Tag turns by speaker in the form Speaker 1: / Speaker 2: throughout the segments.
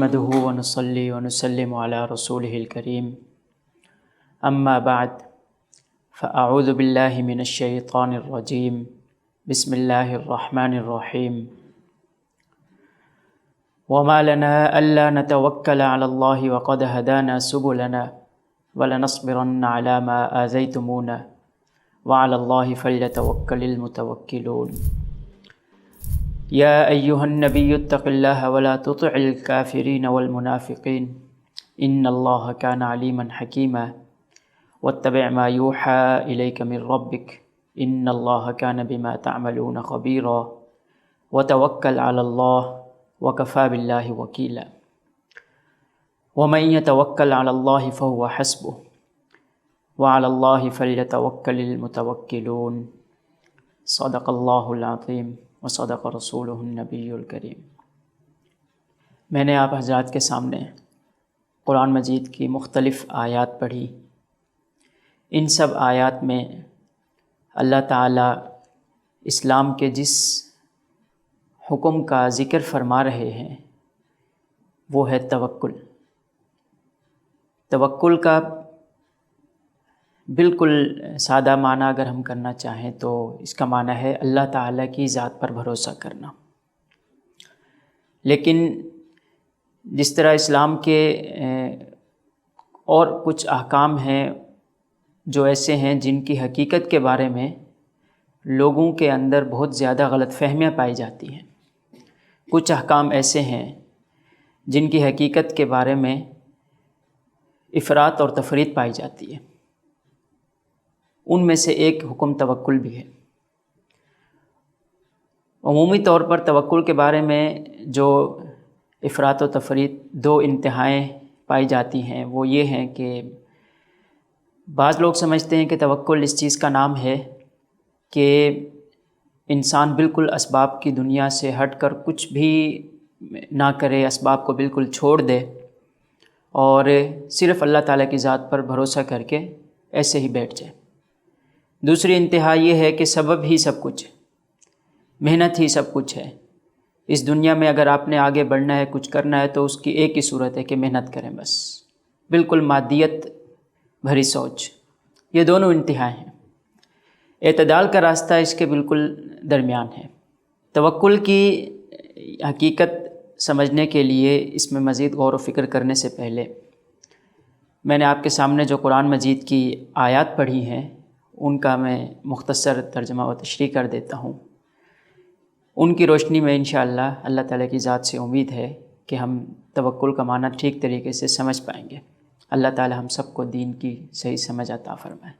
Speaker 1: نحمده ونصلي ونسلم على رسوله الكريم أما بعد فأعوذ بالله من الشيطان الرجيم بسم الله الرحمن الرحيم وما لنا ألا نتوكل على الله وقد هدانا سبلنا ولنصبرن على ما آذيتمونا وعلى الله فليتوكل المتوكلون يا أيها النبي اتق الله ولا تطع الكافرين والمنافقين إن الله كان عليما حكيما واتبع ما يوحى إليك من ربك إن الله كان بما تعملون خبيرا وتوكل على الله وكفى بالله وكيلا ومن يتوكل على الله فهو حسبه وعلى الله فليتوكل المتوكلون صدق الله العظيم وصدق رسولہ النبی الکریم۔ میں نے آپ حضرات کے سامنے قرآن مجید کی مختلف آیات پڑھی۔ ان سب آیات میں اللہ تعالیٰ اسلام کے جس حکم کا ذکر فرما رہے ہیں وہ ہے توکل۔ توکل کا بالکل سادہ معنی اگر ہم کرنا چاہیں تو اس کا معنی ہے اللہ تعالیٰ کی ذات پر بھروسہ کرنا۔ لیکن جس طرح اسلام کے اور کچھ احکام ہیں جو ایسے ہیں جن کی حقیقت کے بارے میں لوگوں کے اندر بہت زیادہ غلط فہمیاں پائی جاتی ہیں، کچھ احکام ایسے ہیں جن کی حقیقت کے بارے میں افراط اور تفریط پائی جاتی ہے۔ ان میں سے ایک حکم توکل بھی ہے۔ عمومی طور پر توکل کے بارے میں جو افراط و تفریط دو انتہائیں پائی جاتی ہیں وہ یہ ہیں کہ بعض لوگ سمجھتے ہیں کہ توکل اس چیز کا نام ہے کہ انسان بالکل اسباب کی دنیا سے ہٹ کر کچھ بھی نہ کرے، اسباب کو بالکل چھوڑ دے اور صرف اللہ تعالیٰ کی ذات پر بھروسہ کر کے ایسے ہی بیٹھ جائے۔ دوسری انتہا یہ ہے کہ سبب ہی سب کچھ ہے، محنت ہی سب کچھ ہے۔ اس دنیا میں اگر آپ نے آگے بڑھنا ہے، کچھ کرنا ہے تو اس کی ایک ہی صورت ہے کہ محنت کریں بس، بالکل مادیت بھری سوچ۔ یہ دونوں انتہا ہیں۔ اعتدال کا راستہ اس کے بالکل درمیان ہے۔ توکل کی حقیقت سمجھنے کے لیے اس میں مزید غور و فکر کرنے سے پہلے میں نے آپ کے سامنے جو قرآن مجید کی آیات پڑھی ہیں ان کا میں مختصر ترجمہ و تشریح کر دیتا ہوں۔ ان کی روشنی میں انشاءاللہ اللہ تعالیٰ کی ذات سے امید ہے کہ ہم توکل کا معنی ٹھیک طریقے سے سمجھ پائیں گے۔ اللہ تعالیٰ ہم سب کو دین کی صحیح سمجھ عطا فرمائے۔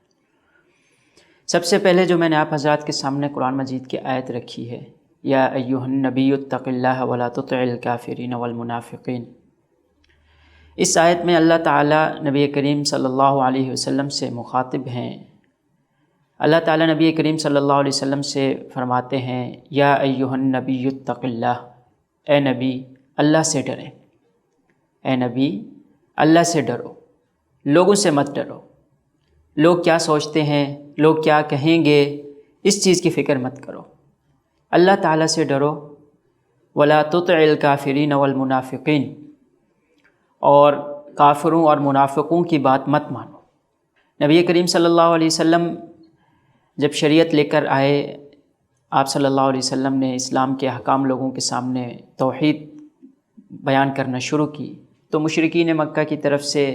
Speaker 1: سب سے پہلے جو میں نے آپ حضرات کے سامنے قرآن مجید کی آیت رکھی ہے، یا ایھا النبی اتق اللہ ولا تطع الکافرین والمنافقین، اس آیت میں اللہ تعالیٰ نبی کریم صلی اللہ علیہ وسلم سے مخاطب ہیں۔ اللہ تعالیٰ نبی کریم صلی اللہ علیہ وسلم سے فرماتے ہیں، یا ایھا النبی اتق اللہ، اے نبی اللہ سے ڈریں، اے نبی اللہ سے ڈرو، لوگوں سے مت ڈرو۔ لوگ کیا سوچتے ہیں، لوگ کیا کہیں گے، اس چیز کی فکر مت کرو، اللہ تعالیٰ سے ڈرو۔ ولا تطع الکافرین والمنافقین، اور کافروں اور منافقوں کی بات مت مانو۔ نبی کریم صلی اللہ علیہ وسلم جب شریعت لے کر آئے، آپ صلی اللہ علیہ وسلم نے اسلام کے احکام لوگوں کے سامنے توحید بیان کرنا شروع کی تو مشرکین مکہ کی طرف سے،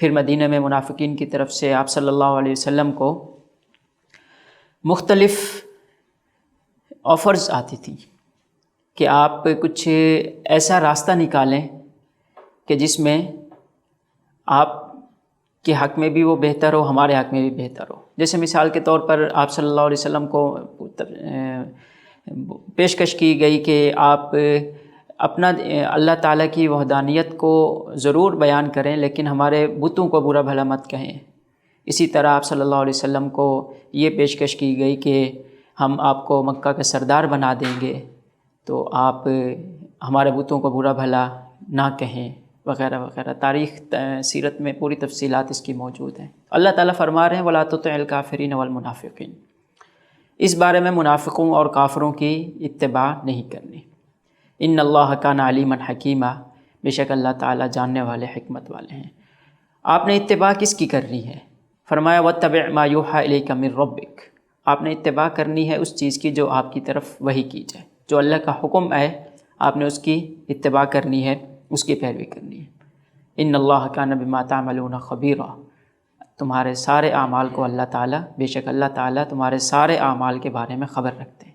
Speaker 1: پھر مدینہ میں منافقین کی طرف سے آپ صلی اللہ علیہ وسلم کو مختلف آفرز آتی تھیں کہ آپ کچھ ایسا راستہ نکالیں کہ جس میں آپ کے حق میں بھی وہ بہتر ہو، ہمارے حق میں بھی بہتر ہو۔ جیسے مثال کے طور پر آپ صلی اللہ علیہ وسلم کو پیشکش کی گئی کہ آپ اپنا اللہ تعالیٰ کی وحدانیت کو ضرور بیان کریں لیکن ہمارے بتوں کو برا بھلا مت کہیں۔ اسی طرح آپ صلی اللہ علیہ وسلم کو یہ پیشکش کی گئی کہ ہم آپ کو مکہ کا سردار بنا دیں گے تو آپ ہمارے بتوں کو برا بھلا نہ کہیں، وغیرہ وغیرہ۔ تاریخ سیرت میں پوری تفصیلات اس کی موجود ہیں۔ اللہ تعالیٰ فرما رہے ہیں وَلَا تُطِعِ الْكَافِرِينَ وَالْمُنَافِقِينَ، اس بارے میں منافقوں اور کافروں کی اتباع نہیں کرنی۔ ان اللہ کان علیما حکیما، بے شک اللہ تعالیٰ جاننے والے حکمت والے ہیں۔ آپ نے اتباع کس کی کرنی ہے؟ فرمایا واتبع ما یوحی الیک من ربک، آپ نے اتباع کرنی ہے اس چیز کی جو آپ کی طرف وحی کی جائے، جو اللہ کا حکم ہے آپ نے اس کی اتباع کرنی ہے، اس کی پیروی کرنی ہے۔ ان اللہ کان بما تعملون خبیرا، تمہارے سارے اعمال کو اللہ تعالیٰ، بے شک اللہ تعالیٰ تمہارے سارے اعمال کے بارے میں خبر رکھتے ہیں۔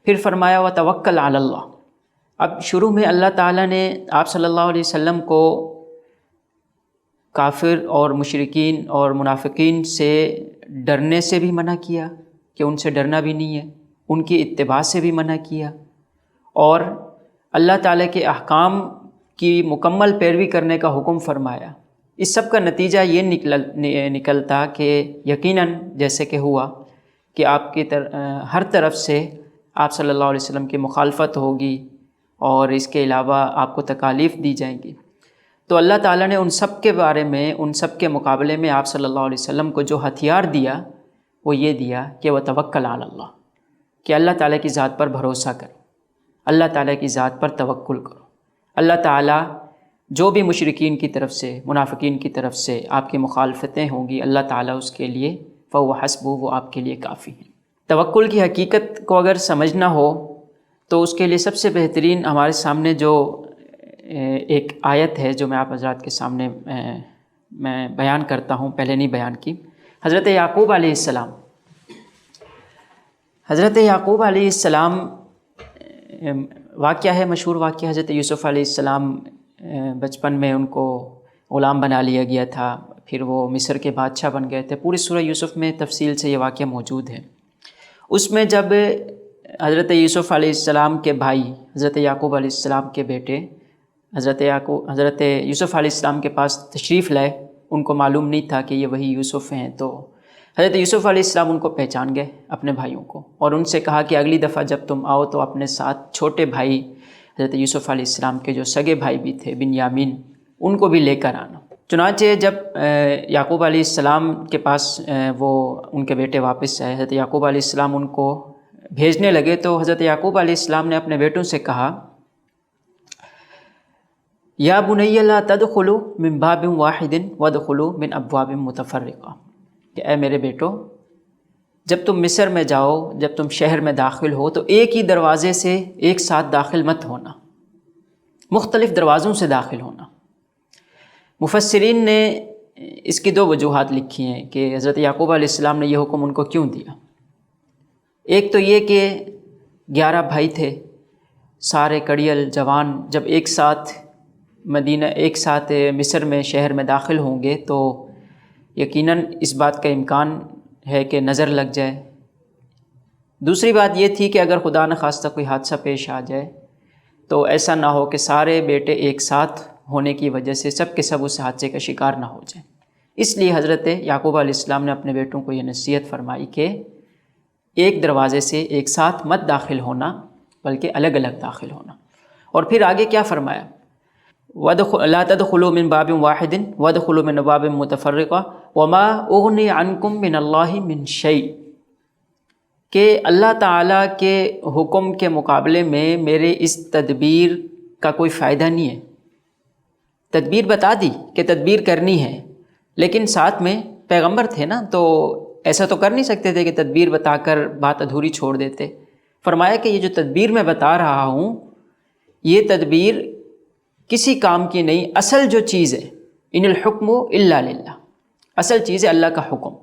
Speaker 1: پھر فرمایا وتوکل علی اللہ، اب شروع میں اللہ تعالیٰ نے آپ صلی اللہ علیہ وسلم کو کافر اور مشرکین اور منافقین سے ڈرنے سے بھی منع کیا کہ ان سے ڈرنا بھی نہیں ہے، ان کی اتباع سے بھی منع کیا، اور اللہ تعالیٰ کے احکام کی مکمل پیروی کرنے کا حکم فرمایا۔ اس سب کا نتیجہ یہ نکلتا کہ یقیناً جیسے کہ ہوا کہ آپ کی ہر طرف سے آپ صلی اللہ علیہ وسلم کی مخالفت ہوگی اور اس کے علاوہ آپ کو تکالیف دی جائیں گی، تو اللہ تعالیٰ نے ان سب کے بارے میں، ان سب کے مقابلے میں آپ صلی اللہ علیہ وسلم کو جو ہتھیار دیا وہ یہ دیا کہ وتوکل علی اللہ، کہ اللہ تعالیٰ کی ذات پر بھروسہ کرو، اللہ تعالیٰ کی ذات پر توکل کرو۔ اللہ تعالیٰ جو بھی مشرکین کی طرف سے، منافقین کی طرف سے آپ کی مخالفتیں ہوں گی، اللہ تعالیٰ اس کے لیے فَهُوَ حَسْبُهُ، وہ آپ کے لیے کافی ہیں۔ توکل کی حقیقت کو اگر سمجھنا ہو تو اس کے لیے سب سے بہترین ہمارے سامنے جو ایک آیت ہے جو میں آپ حضرات کے سامنے میں بیان کرتا ہوں، پہلے نہیں بیان کی، حضرت یعقوب علیہ السلام۔ حضرت یعقوب علیہ السلام واقعہ ہے، مشہور واقعہ، حضرت یوسف علیہ السلام بچپن میں ان کو غلام بنا لیا گیا تھا، پھر وہ مصر کے بادشاہ بن گئے تھے۔ پوری سورہ یوسف میں تفصیل سے یہ واقعہ موجود ہے۔ اس میں جب حضرت یوسف علیہ السلام کے بھائی حضرت یعقوب علیہ السلام کے بیٹے حضرت یوسف علیہ السلام کے پاس تشریف لائے، ان کو معلوم نہیں تھا کہ یہ وہی یوسف ہیں، تو حضرت یوسف علیہ السلام ان کو پہچان گئے، اپنے بھائیوں کو، اور ان سے کہا کہ اگلی دفعہ جب تم آؤ تو اپنے ساتھ چھوٹے بھائی حضرت یوسف علیہ السلام کے جو سگے بھائی بھی تھے بنیامین، ان کو بھی لے کر آنا۔ چنانچہ جب یعقوب علیہ السلام کے پاس وہ ان کے بیٹے واپس آئے، حضرت یعقوب علیہ السلام ان کو بھیجنے لگے، تو حضرت یعقوب علیہ السلام نے اپنے بیٹوں سے کہا یا بنی لا تدخلوا من باب واحد وادخلوا من ابواب متفرقہ، کہ اے میرے بیٹو، جب تم مصر میں جاؤ، جب تم شہر میں داخل ہو تو ایک ہی دروازے سے ایک ساتھ داخل مت ہونا، مختلف دروازوں سے داخل ہونا۔ مفسرین نے اس کی دو وجوہات لکھی ہیں کہ حضرت یعقوب علیہ السلام نے یہ حکم ان کو کیوں دیا۔ ایک تو یہ کہ 11 بھائی تھے، سارے کڑیل جوان، جب ایک ساتھ مصر میں شہر میں داخل ہوں گے تو یقیناً اس بات کا امکان ہے کہ نظر لگ جائے۔ دوسری بات یہ تھی کہ اگر خدا نخواستہ کوئی حادثہ پیش آ جائے تو ایسا نہ ہو کہ سارے بیٹے ایک ساتھ ہونے کی وجہ سے سب کے سب اس حادثے کا شکار نہ ہو جائیں۔ اس لیے حضرت یعقوب علیہ السلام نے اپنے بیٹوں کو یہ نصیحت فرمائی کہ ایک دروازے سے ایک ساتھ مت داخل ہونا، بلکہ الگ الگ داخل ہونا۔ اور پھر آگے کیا فرمایا؟ لا تدخلوا من باب واحد وادخلوا من ابواب متفرقہ وما اغنی عنکم من اللہ من شیء، کہ اللہ تعالیٰ کے حکم کے مقابلے میں میرے اس تدبیر کا کوئی فائدہ نہیں ہے۔ تدبیر بتا دی کہ تدبیر کرنی ہے، لیکن ساتھ میں پیغمبر تھے نا، تو ایسا تو کر نہیں سکتے تھے کہ تدبیر بتا کر بات ادھوری چھوڑ دیتے۔ فرمایا کہ یہ جو تدبیر میں بتا رہا ہوں، یہ تدبیر کسی کام کی نہیں، اصل جو چیز ہے ان الحکم الا للہ، اصل چیز ہے اللہ کا حکم۔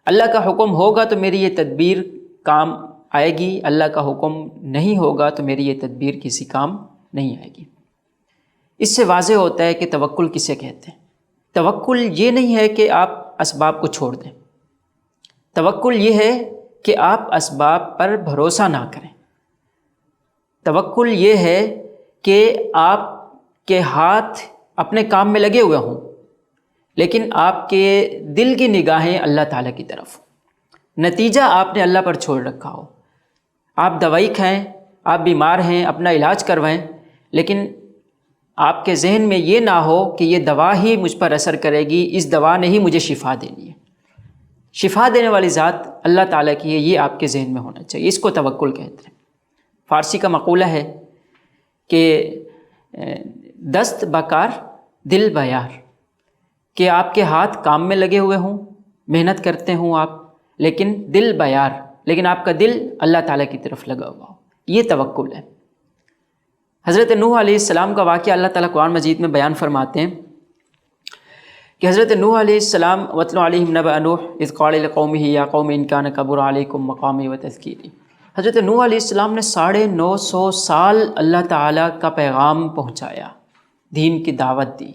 Speaker 1: اللہ کا حکم ہوگا تو میری یہ تدبیر کام آئے گی، اللہ کا حکم نہیں ہوگا تو میری یہ تدبیر کسی کام نہیں آئے گی۔ اس سے واضح ہوتا ہے کہ توکل کسے کہتے ہیں۔ توکل یہ نہیں ہے کہ آپ اسباب کو چھوڑ دیں، توکل یہ ہے کہ آپ اسباب پر بھروسہ نہ کریں۔ توکل یہ ہے کہ آپ کے ہاتھ اپنے کام میں لگے ہوئے ہوں، لیکن آپ کے دل کی نگاہیں اللہ تعالیٰ کی طرف، نتیجہ آپ نے اللہ پر چھوڑ رکھا ہو۔ آپ دوائی کھائیں، آپ بیمار ہیں، اپنا علاج کروائیں، لیکن آپ کے ذہن میں یہ نہ ہو کہ یہ دوا ہی مجھ پر اثر کرے گی، اس دوا نے ہی مجھے شفا دینی ہے۔ شفا دینے والی ذات اللہ تعالیٰ کی ہے، یہ آپ کے ذہن میں ہونا چاہیے، اس کو توکل کہتے ہیں۔ فارسی کا مقولہ ہے کہ دست بکار دل بیار، کہ آپ کے ہاتھ کام میں لگے ہوئے ہوں، محنت کرتے ہوں آپ، لیکن دل بیار، لیکن آپ کا دل اللہ تعالیٰ کی طرف لگا ہوا ہو، یہ توکل ہے۔ حضرت نوح علیہ السلام کا واقعہ اللہ تعالیٰ قرآن مجید میں بیان فرماتے ہیں کہ حضرت نوح علیہ السلام وَاتْلُ عَلَيْهِمْ نَبَأَ نُوحٍ إِذْ قَالَ لِقَوْمِهِ يَا قَوْمِ إِنْ كَانَ كَبُرَ عَلَيْكُمْ مَقَامِي وَتَذْكِيرِي، حضرت نوح علیہ السلام نے 950 سال اللہ تعالیٰ کا پیغام پہنچایا، دین کی دعوت دی،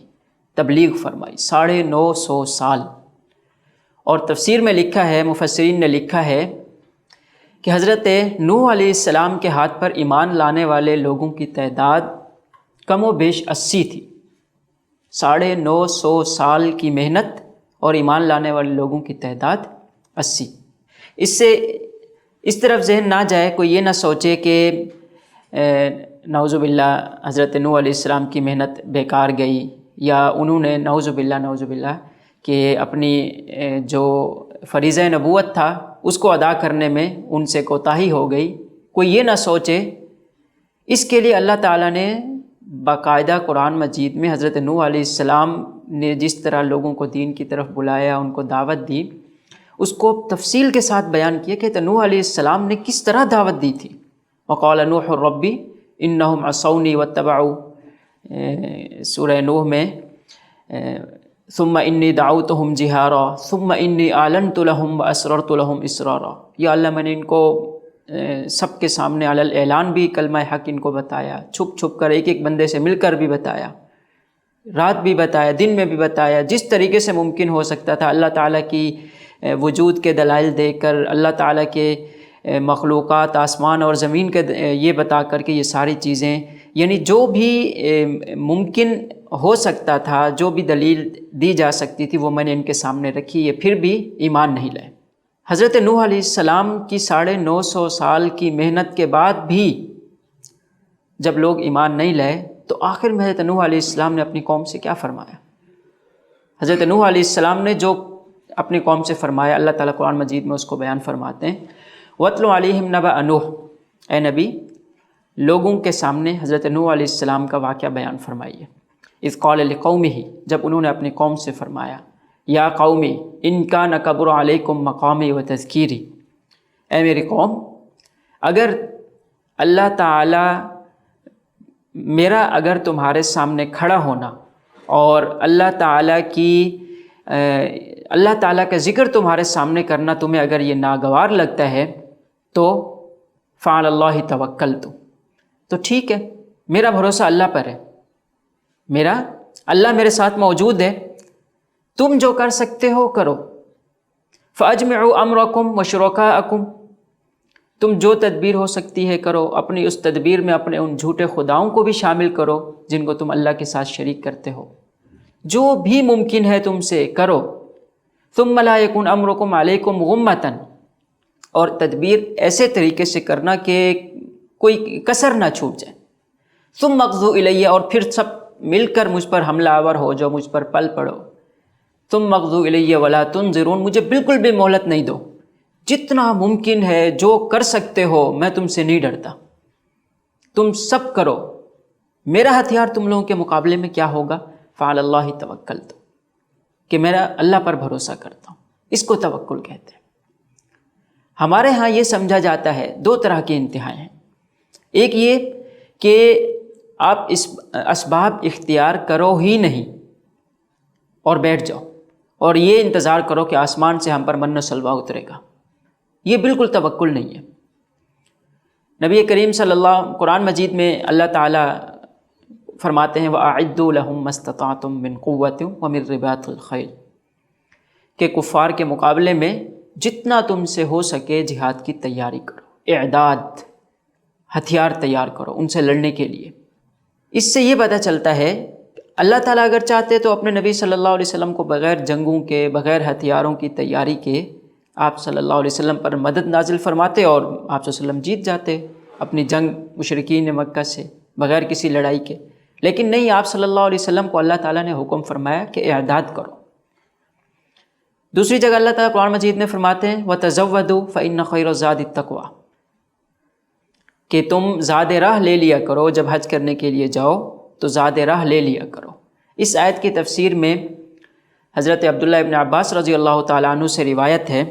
Speaker 1: تبلیغ فرمائی، 950 سال۔ اور تفسیر میں لکھا ہے، مفسرین نے لکھا ہے کہ حضرت نوح علیہ السلام کے ہاتھ پر ایمان لانے والے لوگوں کی تعداد کم و بیش 80 تھی۔ 950 سال کی محنت اور ایمان لانے والے لوگوں کی تعداد 80۔ اس سے اس طرف ذہن نہ جائے، کوئی یہ نہ سوچے کہ نعوذ باللہ حضرت نوح علیہ السلام کی محنت بیکار گئی، یا انہوں نے نعوذ باللہ کہ اپنی جو فریضہ نبوت تھا اس کو ادا کرنے میں ان سے کوتاہی ہو گئی۔ کوئی یہ نہ سوچے، اس کے لیے اللہ تعالیٰ نے باقاعدہ قرآن مجید میں حضرت نوح علیہ السلام نے جس طرح لوگوں کو دین کی طرف بلایا، ان کو دعوت دی، اس کو تفصیل کے ساتھ بیان کیا کہ نوح علیہ السلام نے کس طرح دعوت دی تھی۔ وقال نوح ربی انہم عصونی واتبعوا، سورہ نوح میں ثم انی دعوتہم جہارا ثم انی اعلنت لہم واسررت لہم اسرارا، یا اللہ میں نے ان کو سب کے سامنے علی الاعلان بھی کلمہ حق ان کو بتایا، چھپ چھپ کر ایک ایک بندے سے مل کر بھی بتایا، رات بھی بتایا، دن میں بھی بتایا، جس طریقے سے ممکن ہو سکتا تھا اللہ تعالیٰ کی وجود کے دلائل دے کر، اللہ تعالیٰ کے مخلوقات آسمان اور زمین کے یہ بتا کر کہ یہ ساری چیزیں، یعنی جو بھی ممکن ہو سکتا تھا، جو بھی دلیل دی جا سکتی تھی، وہ میں نے ان کے سامنے رکھی، یہ پھر بھی ایمان نہیں لائے۔ حضرت نوح علیہ السلام کی 950 سال کی محنت کے بعد بھی جب لوگ ایمان نہیں لائے، تو آخر میں حضرت نوح علیہ السلام نے اپنی قوم سے کیا فرمایا؟ حضرت نوح علیہ السلام نے جو اپنی قوم سے فرمایا، اللہ تعالیٰ قرآن مجید میں اس کو بیان فرماتے ہیں، وَاتْلُ عَلَيْهِمْ نَبَأَ نُوحٍ، اے نبی لوگوں کے سامنے حضرت نوح علیہ السلام کا واقعہ بیان فرمائیے۔ اذ قال لقومہ، جب انہوں نے اپنی قوم سے فرمایا، یا قومی ان کان کبر علیکم مقامی و تذکیری، اے میری قوم، اگر اللہ تعالیٰ میرا اگر تمہارے سامنے کھڑا ہونا اور اللہ تعالیٰ کا ذکر تمہارے سامنے کرنا تمہیں اگر یہ ناگوار لگتا ہے، تو فعلی اللہ توکلت، تو ٹھیک ہے، میرا بھروسہ اللہ پر ہے، اللہ میرے ساتھ موجود ہے، تم جو کر سکتے ہو کرو۔ فاجمعوا امرکم وشرکاءکم، تم جو تدبیر ہو سکتی ہے کرو، اپنی اس تدبیر میں اپنے ان جھوٹے خداؤں کو بھی شامل کرو جن کو تم اللہ کے ساتھ شریک کرتے ہو، جو بھی ممکن ہے تم سے کرو۔ ثم لا یکن امرکم علیکم غمۃ، اور تدبیر ایسے طریقے سے کرنا کہ کوئی کسر نہ چھوٹ جائے۔ ثم اغضوا الیہ، اور پھر سب مل کر مجھ پر حملہ آور ہو جو مجھ پر پل پڑو۔ ثم اغضوا الیہ ولا تنظرون، مجھے بالکل بھی مہلت نہیں دو، جتنا ممکن ہے جو کر سکتے ہو، میں تم سے نہیں ڈرتا، تم سب کرو، میرا ہتھیار تم لوگوں کے مقابلے میں کیا ہوگا؟ فعلی اللہ توکلت، کہ میرا اللہ پر بھروسہ کرتا ہوں، اس کو توکل کہتے ہیں۔ ہمارے ہاں یہ سمجھا جاتا ہے 2 طرح کی انتہائیں ہیں، ایک یہ کہ آپ اس اسباب اختیار کرو ہی نہیں اور بیٹھ جاؤ اور یہ انتظار کرو کہ آسمان سے ہم پر من و سلوہ اترے گا، یہ بالکل توکل نہیں ہے۔ نبی کریم صلی اللہ علیہ وسلم قرآن مجید میں اللہ تعالیٰ فرماتے ہیں وَأَعِدُّوا لَهُم مَّا اسْتَطَعْتُم مِّن قُوَّةٍ وَمِن رِّبَاطِ الْخَيْلِ، کہ کفار کے مقابلے میں جتنا تم سے ہو سکے جہاد کی تیاری کرو، اعداد، ہتھیار تیار کرو ان سے لڑنے کے لیے۔ اس سے یہ پتہ چلتا ہے اللہ تعالیٰ اگر چاہتے تو اپنے نبی صلی اللہ علیہ وسلم کو بغیر جنگوں کے، بغیر ہتھیاروں کی تیاری کے آپ صلی اللہ علیہ وسلم پر مدد نازل فرماتے اور آپ صلی اللہ علیہ وسلم جیت جاتے اپنی جنگ مشرکین مکہ سے بغیر کسی لڑائی کے، لیکن نہیں، آپ صلی اللہ علیہ وسلم کو اللہ تعالیٰ نے حکم فرمایا کہ اعداد کرو۔ دوسری جگہ اللہ تعالیٰ قرآن مجید میں فرماتے ہیں وَتَزَوَّدُوا فَإِنَّ خَيْرَ الزَّادِ التَّقْوَىٰ، کہ تم زاد راہ لے لیا کرو، جب حج کرنے کے لیے جاؤ تو زاد راہ لے لیا کرو۔ اس آیت کی تفسیر میں حضرت عبداللہ ابن عباس رضی اللہ تعالیٰ عنہ سے روایت ہے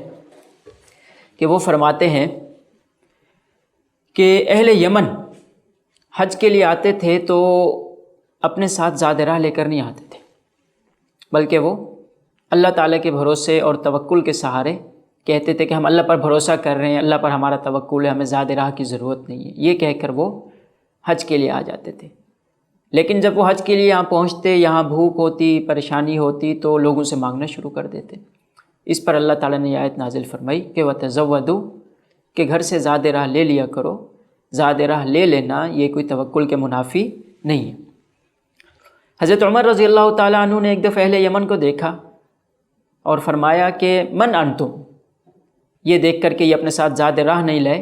Speaker 1: کہ وہ فرماتے ہیں کہ اہل یمن حج کے لیے آتے تھے تو اپنے ساتھ زاد راہ لے کر نہیں آتے تھے، بلکہ وہ اللہ تعالیٰ کے بھروسے اور توکل کے سہارے کہتے تھے کہ ہم اللہ پر بھروسہ کر رہے ہیں، اللہ پر ہمارا توکل ہے، ہمیں زاد راہ کی ضرورت نہیں ہے، یہ کہہ کر وہ حج کے لیے آ جاتے تھے۔ لیکن جب وہ حج کے لیے یہاں پہنچتے، یہاں بھوک ہوتی، پریشانی ہوتی، تو لوگوں سے مانگنا شروع کر دیتے۔ اس پر اللہ تعالیٰ نے یہ آیت نازل فرمائی کہ وَتَزَوَّدُوا، کہ گھر سے زاد راہ لے لیا کرو۔ زاد راہ لے لینا یہ کوئی توکل کے منافی نہیں ہے۔ حضرت عمر رضی اللہ تعالیٰ عنہ نے ایک دفعہ اہل یمن کو دیکھا اور فرمایا کہ من انتم، یہ دیکھ کر کہ یہ اپنے ساتھ زاد راہ نہیں لائے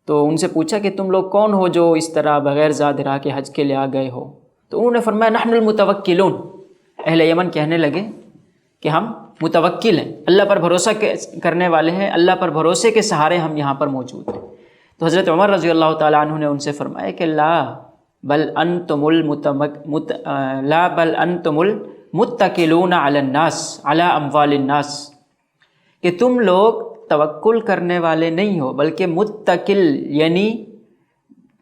Speaker 1: تو ان سے پوچھا کہ تم لوگ کون ہو جو اس طرح بغیر زاد راہ کے حج کے لیے آ گئے ہو؟ تو انہوں نے فرمایا نحن المتوکلون، اہل یمن کہنے لگے کہ ہم متوکل ہیں، اللہ پر بھروسہ کرنے والے ہیں، اللہ پر بھروسے کے سہارے ہم یہاں پر موجود ہیں۔ تو حضرت عمر رضی اللہ تعالیٰ عنہ نے ان سے فرمایا کہ لا بل انتم المتکلون علی الناس علی اموال الناس، کہ تم لوگ توکل کرنے والے نہیں ہو بلکہ متکل یعنی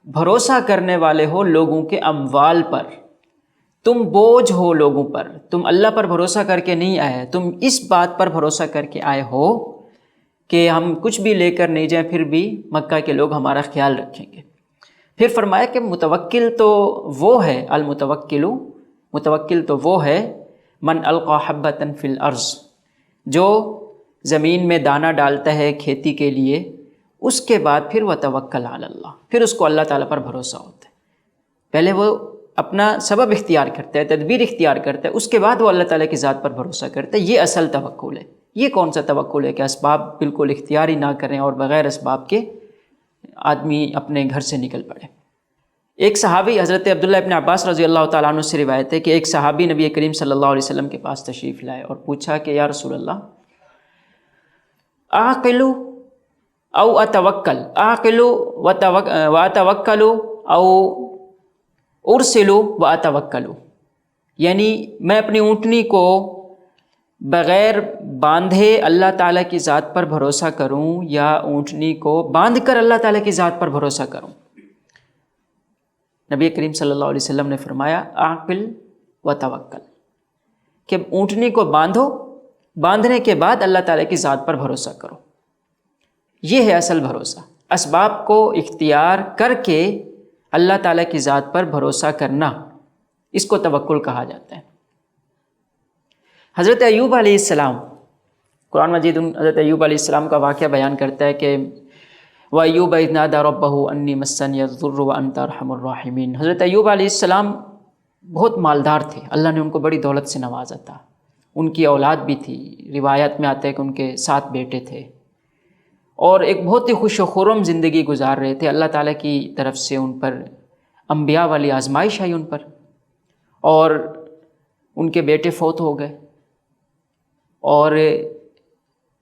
Speaker 1: بھروسہ کرنے والے ہو لوگوں کے اموال پر، تم بوجھ ہو لوگوں پر، تم اللہ پر بھروسہ کر کے نہیں آئے، تم اس بات پر بھروسہ کر کے آئے ہو کہ ہم کچھ بھی لے کر نہیں جائیں پھر بھی مکہ کے لوگ ہمارا خیال رکھیں گے۔ پھر فرمایا کہ متوکل تو وہ ہے، متوکل تو وہ ہے من القى حبۃ فی الارض، جو زمین میں دانہ ڈالتا ہے کھیتی کے لیے، اس کے بعد پھر وتوکل علی اللہ، پھر اس کو اللہ تعالیٰ پر بھروسہ ہوتا ہے۔ پہلے وہ اپنا سبب اختیار کرتا ہے، تدبیر اختیار کرتا ہے، اس کے بعد وہ اللہ تعالیٰ کی ذات پر بھروسہ کرتا ہے۔ یہ اصل توکل ہے۔ یہ کون سا توکل ہے کہ اسباب بالکل اختیار ہی نہ کریں اور بغیر اسباب کے آدمی اپنے گھر سے نکل پڑے۔ ایک صحابی حضرت عبداللہ ابن عباس رضی اللہ تعالیٰ عنہ سے روایت ہے کہ ایک صحابی نبی کریم صلی اللہ علیہ وسلم کے پاس تشریف لائے اور پوچھا کہ یا رسول اللہ اعقل او اتوکل، اعقل واتوکل او ارسل واتوکل، یعنی میں اپنی اونٹنی کو بغیر باندھے اللہ تعالیٰ کی ذات پر بھروسہ کروں یا اونٹنی کو باندھ کر اللہ تعالیٰ کی ذات پر بھروسہ کروں؟ نبی کریم صلی اللہ علیہ وسلم نے فرمایا عاقل و توکل، کہ اونٹنی کو باندھو، باندھنے کے بعد اللہ تعالیٰ کی ذات پر بھروسہ کرو۔ یہ ہے اصل بھروسہ، اسباب کو اختیار کر کے اللہ تعالیٰ کی ذات پر بھروسہ کرنا، اس کو توکل کہا جاتا ہے۔ حضرت ایوب علیہ السلام، قرآن مجید حضرت ایوب علیہ السلام کا واقعہ بیان کرتا ہے کہ وَأَيُّوبَ إِذْ نَادَىٰ رَبَّهُ أَنِّي مَسَّنِيَ الضُّرُّ وَأَنْتَ أَرْحَمُ الرَّاحِمِينَ۔ حضرت ایوب علیہ السلام بہت مالدار تھے، اللہ نے ان کو بڑی دولت سے نوازا تھا، ان کی اولاد بھی تھی، روایت میں آتا ہے کہ ان کے 7 بیٹے تھے، اور ایک بہت ہی خوش و خرم زندگی گزار رہے تھے۔ اللہ تعالیٰ کی طرف سے ان پر انبیاء والی آزمائش آئی ان پر، اور ان کے بیٹے فوت ہو گئے، اور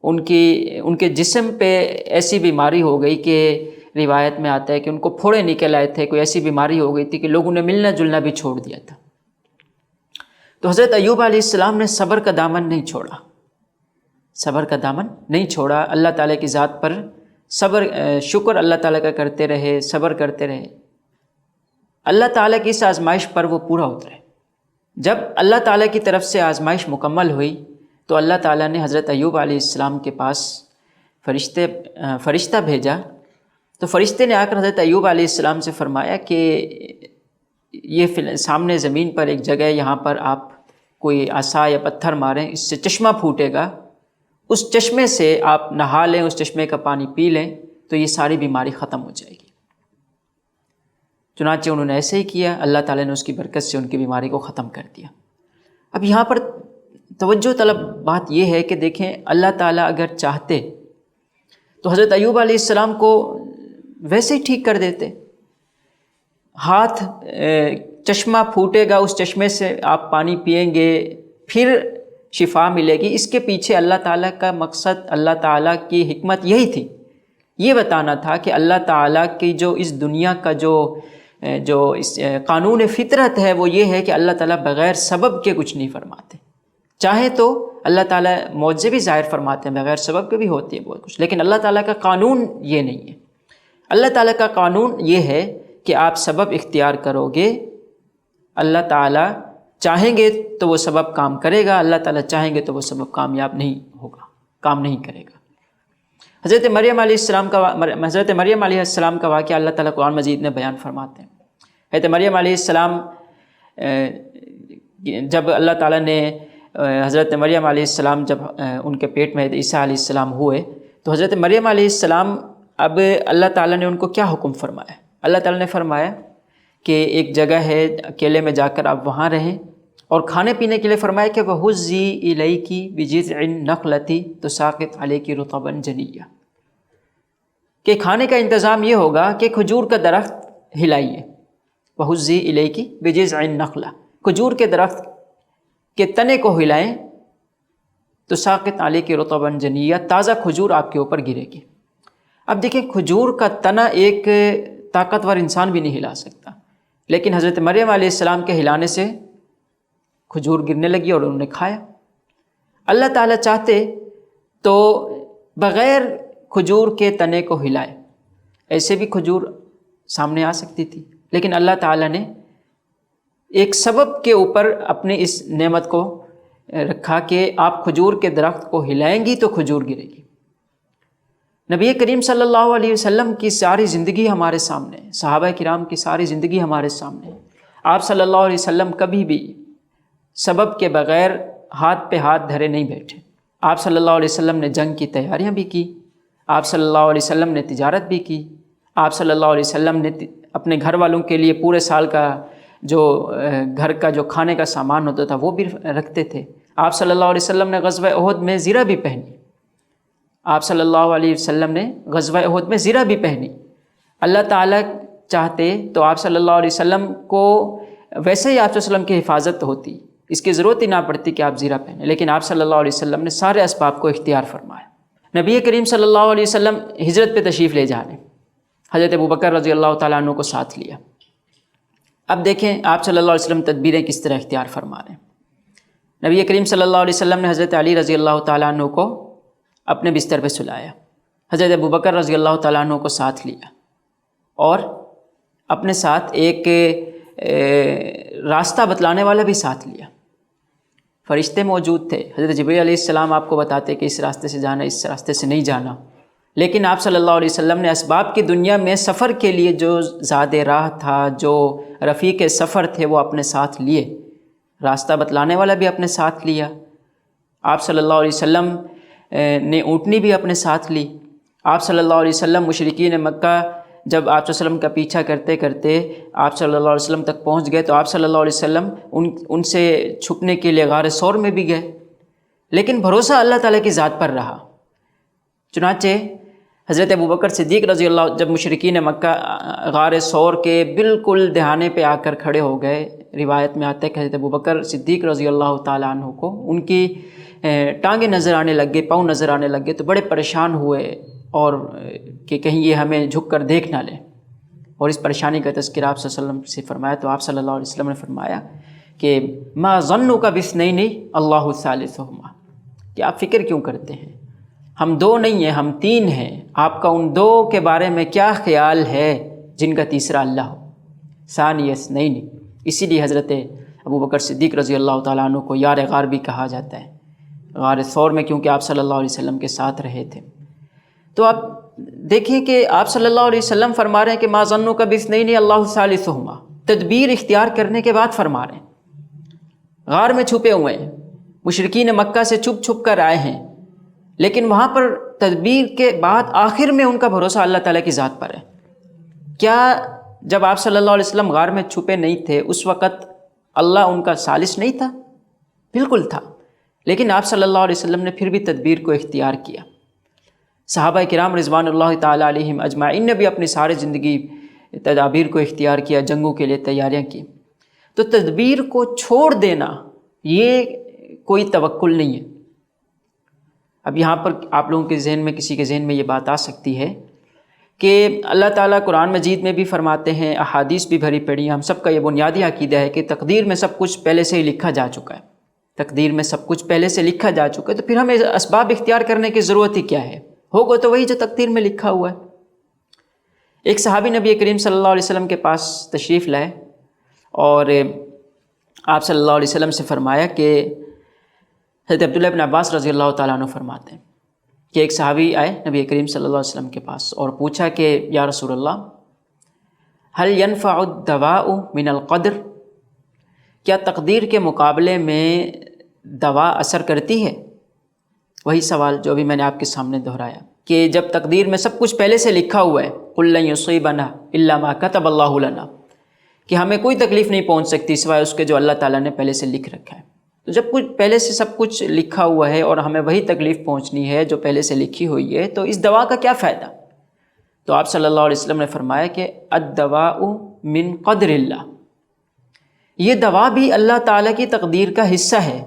Speaker 1: ان کے جسم پہ ایسی بیماری ہو گئی کہ روایت میں آتا ہے کہ ان کو پھوڑے نکل آئے تھے، کوئی ایسی بیماری ہو گئی تھی کہ لوگوں نے ملنا جلنا بھی چھوڑ دیا تھا۔ تو حضرت ایوب علیہ السلام نے صبر کا دامن نہیں چھوڑا، صبر کا دامن نہیں چھوڑا، اللہ تعالیٰ کی ذات پر شکر اللہ تعالیٰ کا کرتے رہے، صبر کرتے رہے۔ اللہ تعالیٰ کی اس آزمائش پر وہ پورا اترے۔ جب اللہ تعالیٰ کی طرف سے آزمائش مکمل ہوئی تو اللہ تعالیٰ نے حضرت ایوب علیہ السلام کے پاس فرشتہ بھیجا، تو فرشتے نے آ کر حضرت ایوب علیہ السلام سے فرمایا کہ یہ سامنے زمین پر ایک جگہ ہے، یہاں پر آپ کوئی عصا یا پتھر ماریں، اس سے چشمہ پھوٹے گا، اس چشمے سے آپ نہا لیں، اس چشمے کا پانی پی لیں تو یہ ساری بیماری ختم ہو جائے گی۔ چنانچہ انہوں نے ایسے ہی کیا، اللہ تعالیٰ نے اس کی برکت سے ان کی بیماری کو ختم کر دیا۔ اب یہاں پر توجہ طلب بات یہ ہے کہ دیکھیں اللہ تعالیٰ اگر چاہتے تو حضرت ایوب علیہ السلام کو ویسے ہی ٹھیک کر دیتے، ہاتھ چشمہ پھوٹے گا، اس چشمے سے آپ پانی پئیں گے پھر شفا ملے گی۔ اس کے پیچھے اللہ تعالیٰ کا مقصد، اللہ تعالیٰ کی حکمت یہی تھی، یہ بتانا تھا کہ اللہ تعالیٰ کی جو اس دنیا کا جو جو اس قانون فطرت ہے وہ یہ ہے کہ اللہ تعالیٰ بغیر سبب کے کچھ نہیں فرماتے. چاہے تو اللہ تعالیٰ معجزے بھی ظاہر فرماتے ہیں، بغیر سبب کے بھی ہوتی ہے بہت کچھ، لیکن اللہ تعالیٰ کا قانون یہ نہیں ہے. اللہ تعالیٰ کا قانون یہ ہے کہ آپ سبب اختیار کرو گے، اللہ تعالیٰ چاہیں گے تو وہ سبب کام کرے گا، اللہ تعالیٰ چاہیں گے تو وہ سبب کامیاب نہیں ہوگا، کام نہیں کرے گا. حضرت مریم علیہ السلام کا واقعہ اللہ تعالیٰ قرآن مجید میں بیان فرماتے ہیں. حضرت مریم علیہ السلام جب اللہ تعالیٰ نے حضرت مریم علیہ السلام جب ان کے پیٹ میں عیسیٰ علیہ السلام ہوئے تو حضرت مریم علیہ السلام اب اللہ تعالیٰ نے ان کو کیا حکم فرمایا؟ اللہ تعالیٰ نے فرمایا کہ ایک جگہ ہے اکیلے میں جا کر آپ وہاں رہیں، اور کھانے پینے کے لیے فرمایا کہ وَهُزِّي إِلَيْكِ بِجِذْعِ النَّخْلَةِ تُسَاقِطْ عَلَيْكِ رُطَبًا جَنِيًّا، کہ کھانے کا انتظام یہ ہوگا کہ کھجور کا درخت ہلائیے. وَهُزِّي إِلَيْكِ بِجِذْعِ النَّخْلَةِ، کھجور کے درخت کے تنے کو ہلائیں، تُسَاقِطْ عَلَيْكِ رُطَبًا جَنِيًّا، تازہ کھجور آپ کے اوپر گرے گی. اب دیکھیں کھجور کا تنا ایک طاقتور انسان بھی نہیں ہلا سکتا، لیکن حضرت مریم علیہ السلام کے ہلانے سے کھجور گرنے لگی اور انہوں نے کھایا. اللہ تعالیٰ چاہتے تو بغیر کھجور کے تنے کو ہلائے، ایسے بھی کھجور سامنے آ سکتی تھی، لیکن اللہ تعالیٰ نے ایک سبب کے اوپر اپنی اس نعمت کو رکھا کہ آپ کھجور کے درخت کو ہلائیں گی تو کھجور گرے گی. نبی کریم صلی اللہ علیہ وسلم کی ساری زندگی ہمارے سامنے ہے، صحابہ کرام کی ساری زندگی ہمارے سامنے ہے. آپ صلی اللہ علیہ وسلم کبھی بھی سبب کے بغیر ہاتھ پہ ہاتھ دھرے نہیں بیٹھے. آپ صلی اللہ علیہ وسلم نے جنگ کی تیاریاں بھی کی، آپ صلی اللہ علیہ وسلم نے تجارت بھی کی، آپ صلی اللہ علیہ وسلم نے اپنے گھر والوں کے لیے پورے سال کا جو گھر کا جو کھانے کا سامان ہوتا تھا وہ بھی رکھتے تھے. آپ صلی اللہ علیہ وسلم نے غزوہ احد میں زرہ بھی پہنی، آپ صلی اللہ علیہ وسلم نے غزوہ احد میں زرہ بھی پہنی. اللہ تعالیٰ چاہتے تو آپ صلی اللہ علیہ وسلم کو ویسے ہی آپ صلی اللہ علیہ وسلم کی حفاظت ہوتی، اس کی ضرورت ہی نہ پڑتی کہ آپ زرہ پہنیں، لیکن آپ صلی اللہ علیہ وسلم نے سارے اسباب کو اختیار فرمایا. نبی کریم صلی اللہ علیہ وسلم ہجرت پہ تشریف لے جانے، حضرت ابوبکر رضی اللہ تعالیٰ عنہ کو ساتھ لیا. اب دیکھیں آپ صلی اللہ علیہ وسلم تدبیریں کس طرح اختیار فرما رہے ہیں. نبی کریم صلی اللہ علیہ وسلم نے حضرت علی رضی اللہ تعالیٰ عنہ کو اپنے بستر پہ سلایا، حضرت ابوبکر رضی اللہ تعالیٰ عنہ کو ساتھ لیا، اور اپنے ساتھ ایک راستہ بتلانے والا بھی ساتھ لیا. فرشتے موجود تھے، حضرت جبریل علیہ السلام آپ کو بتاتے کہ اس راستے سے جانا، اس راستے سے نہیں جانا، لیکن آپ صلی اللہ علیہ وسلم نے اسباب کی دنیا میں سفر کے لیے جو زاد راہ تھا، جو رفیق سفر تھے، وہ اپنے ساتھ لیے. راستہ بتلانے والا بھی اپنے ساتھ لیا. آپ صلی اللہ علیہ وسلم نے اونٹنی بھی اپنے ساتھ لی. آپ صلی اللہ علیہ وسلم مشرکین مکہ جب آپ صلی اللہ علیہ وسلم کا پیچھا کرتے کرتے آپ صلی اللہ علیہ وسلم تک پہنچ گئے تو آپ صلی اللہ علیہ وسلم ان سے چھپنے کے لیے غار ثور میں بھی گئے، لیکن بھروسہ اللہ تعالیٰ کی ذات پر رہا. چنانچہ حضرت ابوبکر صدیق رضی اللہ جب مشرکین مکہ غار ثور کے بالکل دہانے پہ آ کر کھڑے ہو گئے، روایت میں آتا ہے کہ حضرت ابوبکر صدیق رضی اللہ تعالیٰ عنہ کو ان کی ٹانگیں نظر آنے لگ گئے، پاؤں نظر آنے لگ گئے، تو بڑے پریشان ہوئے اور کہ کہیں یہ ہمیں جھک کر دیکھ نہ لیں، اور اس پریشانی کا تذکرہ آپ صلی اللہ علیہ وسلم سے فرمایا. تو آپ صلی اللہ علیہ وسلم نے فرمایا کہ ما ظنک باثنین اللہ ثالثہما، کہ آپ فکر کیوں کرتے ہیں، ہم دو نہیں ہیں، ہم تین ہیں، آپ کا ان دو کے بارے میں کیا خیال ہے جن کا تیسرا اللہ ہو. ثانی اثنین، اسی لیے حضرت ابوبکر صدیق رضی اللہ تعالیٰ عنہ کو یار غار بھی کہا جاتا ہے، غار ثور میں، کیونکہ آپ صلی اللہ علیہ وسلم کے ساتھ رہے تھے. تو آپ دیکھیں کہ آپ صلی اللہ علیہ وسلم فرما رہے ہیں کہ ما ظنک باثنین اللہ ثالثہما، تدبیر اختیار کرنے کے بعد فرما رہے ہیں. غار میں چھپے ہوئے ہیں، مشرکین مکہ سے چھپ چھپ کر آئے ہیں، لیکن وہاں پر تدبیر کے بعد آخر میں ان کا بھروسہ اللہ تعالیٰ کی ذات پر ہے. کیا جب آپ صلی اللہ علیہ وسلم غار میں چھپے نہیں تھے اس وقت اللہ ان کا ثالث نہیں تھا؟ بالکل تھا، لیکن آپ صلی اللہ علیہ وسلم نے پھر بھی تدبیر کو اختیار کیا. صحابہ کرام رضوان اللہ تعالیٰ علیہم اجمعین نے بھی اپنی ساری زندگی تدابیر کو اختیار کیا، جنگوں کے لیے تیاریاں کی. تو تدبیر کو چھوڑ دینا یہ کوئی توکل نہیں ہے. اب یہاں پر آپ لوگوں کے ذہن میں، کسی کے ذہن میں یہ بات آ سکتی ہے کہ اللہ تعالیٰ قرآن مجید میں بھی فرماتے ہیں، احادیث بھی بھری پڑی ہیں، ہم سب کا یہ بنیادی عقیدہ ہے کہ تقدیر میں سب کچھ پہلے سے ہی لکھا جا چکا ہے، تقدیر میں سب کچھ پہلے سے لکھا جا چکا ہے، تو پھر ہمیں اسباب اختیار کرنے کی ضرورت ہی کیا ہے؟ ہوگا تو وہی جو تقدیر میں لکھا ہوا ہے۔ ایک صحابی نبی کریم صلی اللہ علیہ وسلم کے پاس تشریف لائے اور آپ صلی اللہ علیہ وسلم سے فرمایا کہ حضرت عبداللہ بن عباس رضی اللہ تعالیٰ عنہ فرماتے ہیں کہ ایک صحابی آئے نبی کریم صلی اللہ علیہ وسلم کے پاس اور پوچھا کہ یا رسول اللہ هل ينفع الدواء من القدر، کیا تقدیر کے مقابلے میں دوا اثر کرتی ہے؟ وہی سوال جو ابھی میں نے آپ کے سامنے دہرایا کہ جب تقدیر میں سب کچھ پہلے سے لکھا ہوا ہے، قل لن يصيبنا الا ما كتب اللہ لنا، کہ ہمیں کوئی تکلیف نہیں پہنچ سکتی سوائے اس کے جو اللہ تعالیٰ نے پہلے سے لکھ رکھا ہے، تو جب کچھ پہلے سے سب کچھ لکھا ہوا ہے اور ہمیں وہی تکلیف پہنچنی ہے جو پہلے سے لکھی ہوئی ہے، تو اس دوا کا کیا فائدہ؟ تو آپ صلی اللہ علیہ وسلم نے فرمایا کہ الدواء من قدر اللہ، یہ دوا بھی اللہ تعالیٰ کی تقدیر کا حصہ ہے،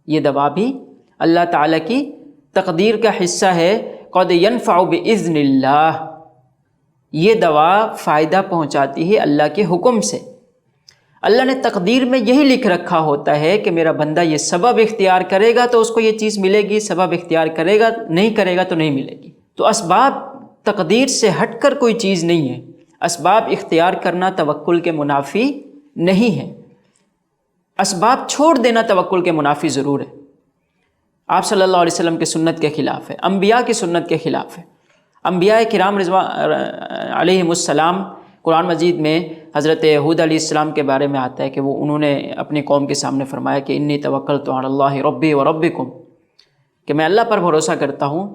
Speaker 1: یہ دوا بھی اللہ تعالیٰ کی تقدیر کا حصہ ہے۔ قد ينفع بإذن اللہ، یہ دوا فائدہ پہنچاتی ہے اللہ کے حکم سے۔ اللہ نے تقدیر میں یہی لکھ رکھا ہوتا ہے کہ میرا بندہ یہ سبب اختیار کرے گا تو اس کو یہ چیز ملے گی، سبب اختیار کرے گا نہیں کرے گا تو نہیں ملے گی۔ تو اسباب تقدیر سے ہٹ کر کوئی چیز نہیں ہے، اسباب اختیار کرنا توکل کے منافی نہیں ہے، اسباب چھوڑ دینا توکل کے منافی ضرور ہے۔ آپ صلی اللہ علیہ وسلم کی سنت کے خلاف ہے، انبیاء کی سنت کے خلاف ہے۔ انبیاء کرام رضوان علیہم السلام، قرآن مجید میں حضرت ہود علیہ السلام کے بارے میں آتا ہے کہ انہوں نے اپنی قوم کے سامنے فرمایا کہ انی توکلت علی اللہ ربی و ربکم، کہ میں اللہ پر بھروسہ کرتا ہوں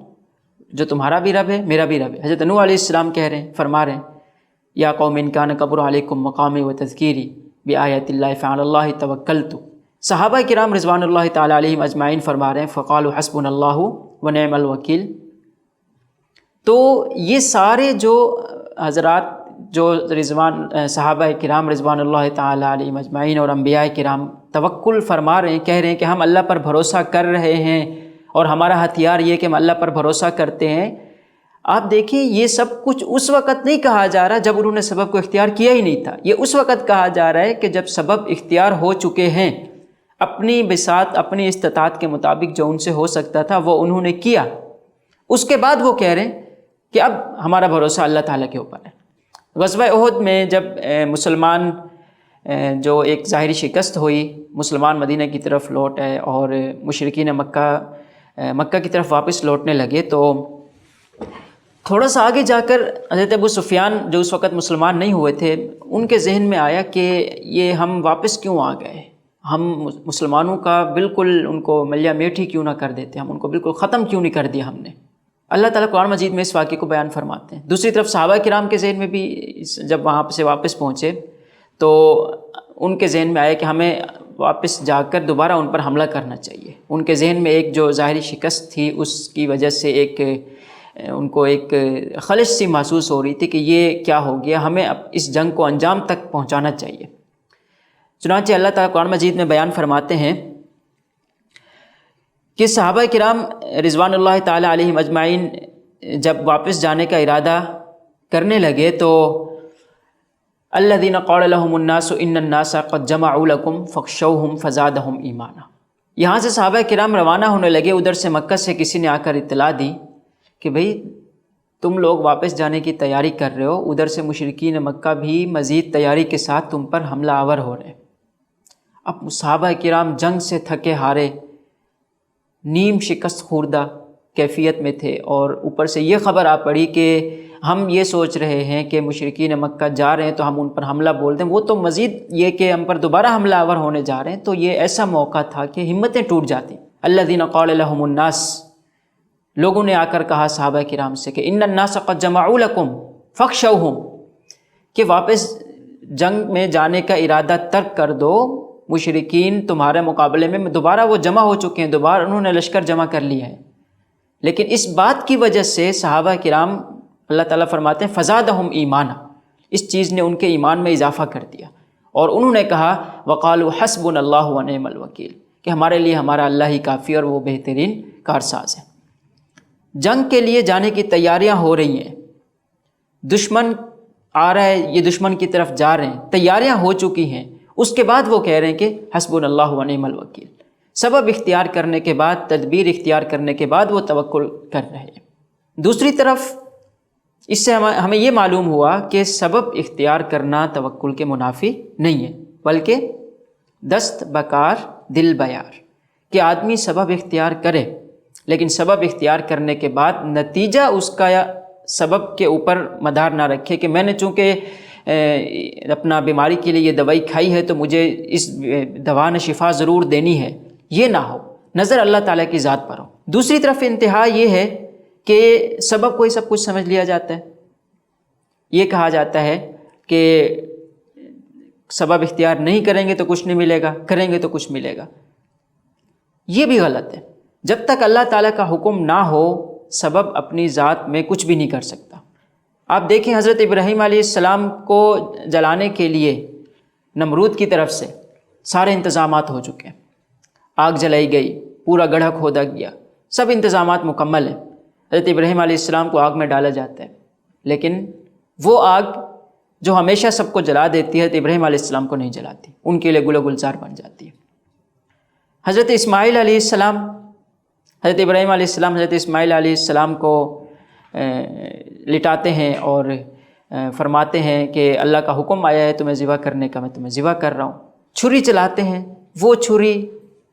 Speaker 1: جو تمہارا بھی رب ہے میرا بھی رب ہے۔ حضرت نوح علیہ السلام کہہ رہے ہیں، فرما رہے ہیں یا قوم ان کان کبر علیکم مقامی و تذکیری بآیات اللہ فعلی اللہ توکلت۔ صحابہ کرام رضوان اللہ تعالیٰ علیہم اجمعین فرما رہے ہیں فقالوا حسبنا اللہ ونعم الوکیل۔ تو یہ سارے جو حضرات جو صحابہ کرام رضوان اللہ تعالیٰ علیہم اجمعین اور انبیاء کرام توکل فرما رہے ہیں، کہہ رہے ہیں کہ ہم اللہ پر بھروسہ کر رہے ہیں اور ہمارا ہتھیار یہ کہ ہم اللہ پر بھروسہ کرتے ہیں، آپ دیکھیں یہ سب کچھ اس وقت نہیں کہا جا رہا جب انہوں نے سبب کو اختیار کیا ہی نہیں تھا، یہ اس وقت کہا جا رہا ہے کہ جب سبب اختیار ہو چکے ہیں، اپنی بساط اپنی استطاعت کے مطابق جو ان سے ہو سکتا تھا وہ انہوں نے کیا، اس کے بعد وہ کہہ رہے ہیں کہ اب ہمارا بھروسہ اللہ تعالیٰ کے اوپر ہے۔ غزوہ احد میں جب مسلمان جو ایک ظاہری شکست ہوئی، مسلمان مدینہ کی طرف لوٹ آئے اور مشرکین مکہ کی طرف واپس لوٹنے لگے، تو تھوڑا سا آگے جا کر حضرت ابو سفیان جو اس وقت مسلمان نہیں ہوئے تھے، ان کے ذہن میں آیا کہ یہ ہم واپس کیوں آ گئے، ہم مسلمانوں کا بالکل ان کو ملیا میٹھی کیوں نہ کر دیتے، ہم ان کو بالکل ختم کیوں نہیں کر دیا ہم نے۔ اللہ تعالیٰ قرآن مجید میں اس واقعے کو بیان فرماتے ہیں۔ دوسری طرف صحابہ کرام کے ذہن میں بھی جب وہاں سے واپس پہنچے تو ان کے ذہن میں آیا کہ ہمیں واپس جا کر دوبارہ ان پر حملہ کرنا چاہیے۔ ان کے ذہن میں ایک جو ظاہری شکست تھی اس کی وجہ سے ان کو ایک خلش سی محسوس ہو رہی تھی کہ یہ کیا ہو گیا، ہمیں اب اس جنگ کو انجام تک پہنچانا چاہیے۔ چنانچہ اللہ تعالیٰ قرآن مجید میں بیان فرماتے ہیں کہ صحابہ کرام رضوان اللہ تعالیٰ علیہم اجمعین جب واپس جانے کا ارادہ کرنے لگے تو الذین قال لهم الناس ان الناس قد جمعوا لكم فاخشوهم فزادهم ایمانا، یہاں سے صحابہ کرام روانہ ہونے لگے، ادھر سے مکہ سے کسی نے آ کر اطلاع دی کہ بھئی تم لوگ واپس جانے کی تیاری کر رہے ہو، ادھر سے مشرکین مکہ بھی مزید تیاری کے ساتھ تم پر حملہ آور ہو رہے ہیں۔ اب صحابہ کرام جنگ سے تھکے ہارے نیم شکست خوردہ کیفیت میں تھے، اور اوپر سے یہ خبر آ پڑی کہ ہم یہ سوچ رہے ہیں کہ مشرکین مکہ جا رہے ہیں تو ہم ان پر حملہ بول دیں، وہ تو مزید یہ کہ ہم پر دوبارہ حملہ آور ہونے جا رہے ہیں۔ تو یہ ایسا موقع تھا کہ ہمتیں ٹوٹ جاتی۔ الذین قال لهم الناس، لوگوں نے آ کر کہا صحابہ کرام سے کہ ان الناس قد جمعوا لكم فاخشوهم، کہ واپس جنگ میں جانے کا ارادہ ترک کر دو، مشرکین تمہارے مقابلے میں دوبارہ وہ جمع ہو چکے ہیں، دوبارہ انہوں نے لشکر جمع کر لیا ہے۔ لیکن اس بات کی وجہ سے صحابہ کرام، اللہ تعالیٰ فرماتے ہیں فزادہم ایمانا، اس چیز نے ان کے ایمان میں اضافہ کر دیا، اور انہوں نے کہا وقالوا حسبنا اللہ ونعم الوکیل، کہ ہمارے لیے ہمارا اللہ ہی کافی اور وہ بہترین کارساز ہے۔ جنگ کے لیے جانے کی تیاریاں ہو رہی ہیں، دشمن آ رہا ہے، یہ دشمن کی طرف جا رہے ہیں، تیاریاں ہو چکی ہیں، اس کے بعد وہ کہہ رہے ہیں کہ حسبنا اللہ و نعم الوکیل۔ سبب اختیار کرنے کے بعد، تدبیر اختیار کرنے کے بعد وہ توکل کر رہے ہیں۔ دوسری طرف اس سے ہمیں یہ معلوم ہوا کہ سبب اختیار کرنا توکل کے منافی نہیں ہے، بلکہ دست بکار دل بیار، کہ آدمی سبب اختیار کرے، لیکن سبب اختیار کرنے کے بعد نتیجہ اس کا سبب کے اوپر مدار نہ رکھے کہ میں نے چونکہ اپنا بیماری کے لیے یہ دوائی کھائی ہے تو مجھے اس دوا نے شفا ضرور دینی ہے، یہ نہ ہو، نظر اللہ تعالیٰ کی ذات پر ہو۔ دوسری طرف انتہا یہ ہے کہ سبب کو ہی سب کچھ سمجھ لیا جاتا ہے، یہ کہا جاتا ہے کہ سبب اختیار نہیں کریں گے تو کچھ نہیں ملے گا، کریں گے تو کچھ ملے گا۔ یہ بھی غلط ہے۔ جب تک اللہ تعالیٰ کا حکم نہ ہو سبب اپنی ذات میں کچھ بھی نہیں کر سکتا۔ آپ دیکھیں حضرت ابراہیم علیہ السلام کو جلانے کے لیے نمرود کی طرف سے سارے انتظامات ہو چکے ہیں، آگ جلائی گئی، پورا گڑھا کھودا گیا، سب انتظامات مکمل ہیں۔ حضرت ابراہیم علیہ السلام کو آگ میں ڈالا جاتا ہے، لیکن وہ آگ جو ہمیشہ سب کو جلا دیتی ہے، حضرت ابراہیم علیہ السلام کو نہیں جلاتی، ان کے لیے گل و گلزار بن جاتی ہے۔ حضرت اسماعیل علیہ السلام، حضرت ابراہیم علیہ السلام حضرت اسماعیل علیہ السلام کو لٹاتے ہیں اور فرماتے ہیں کہ اللہ کا حکم آیا ہے تمہیں ذبح کرنے کا، میں تمہیں ذبح کر رہا ہوں۔ چھری چلاتے ہیں، وہ چھری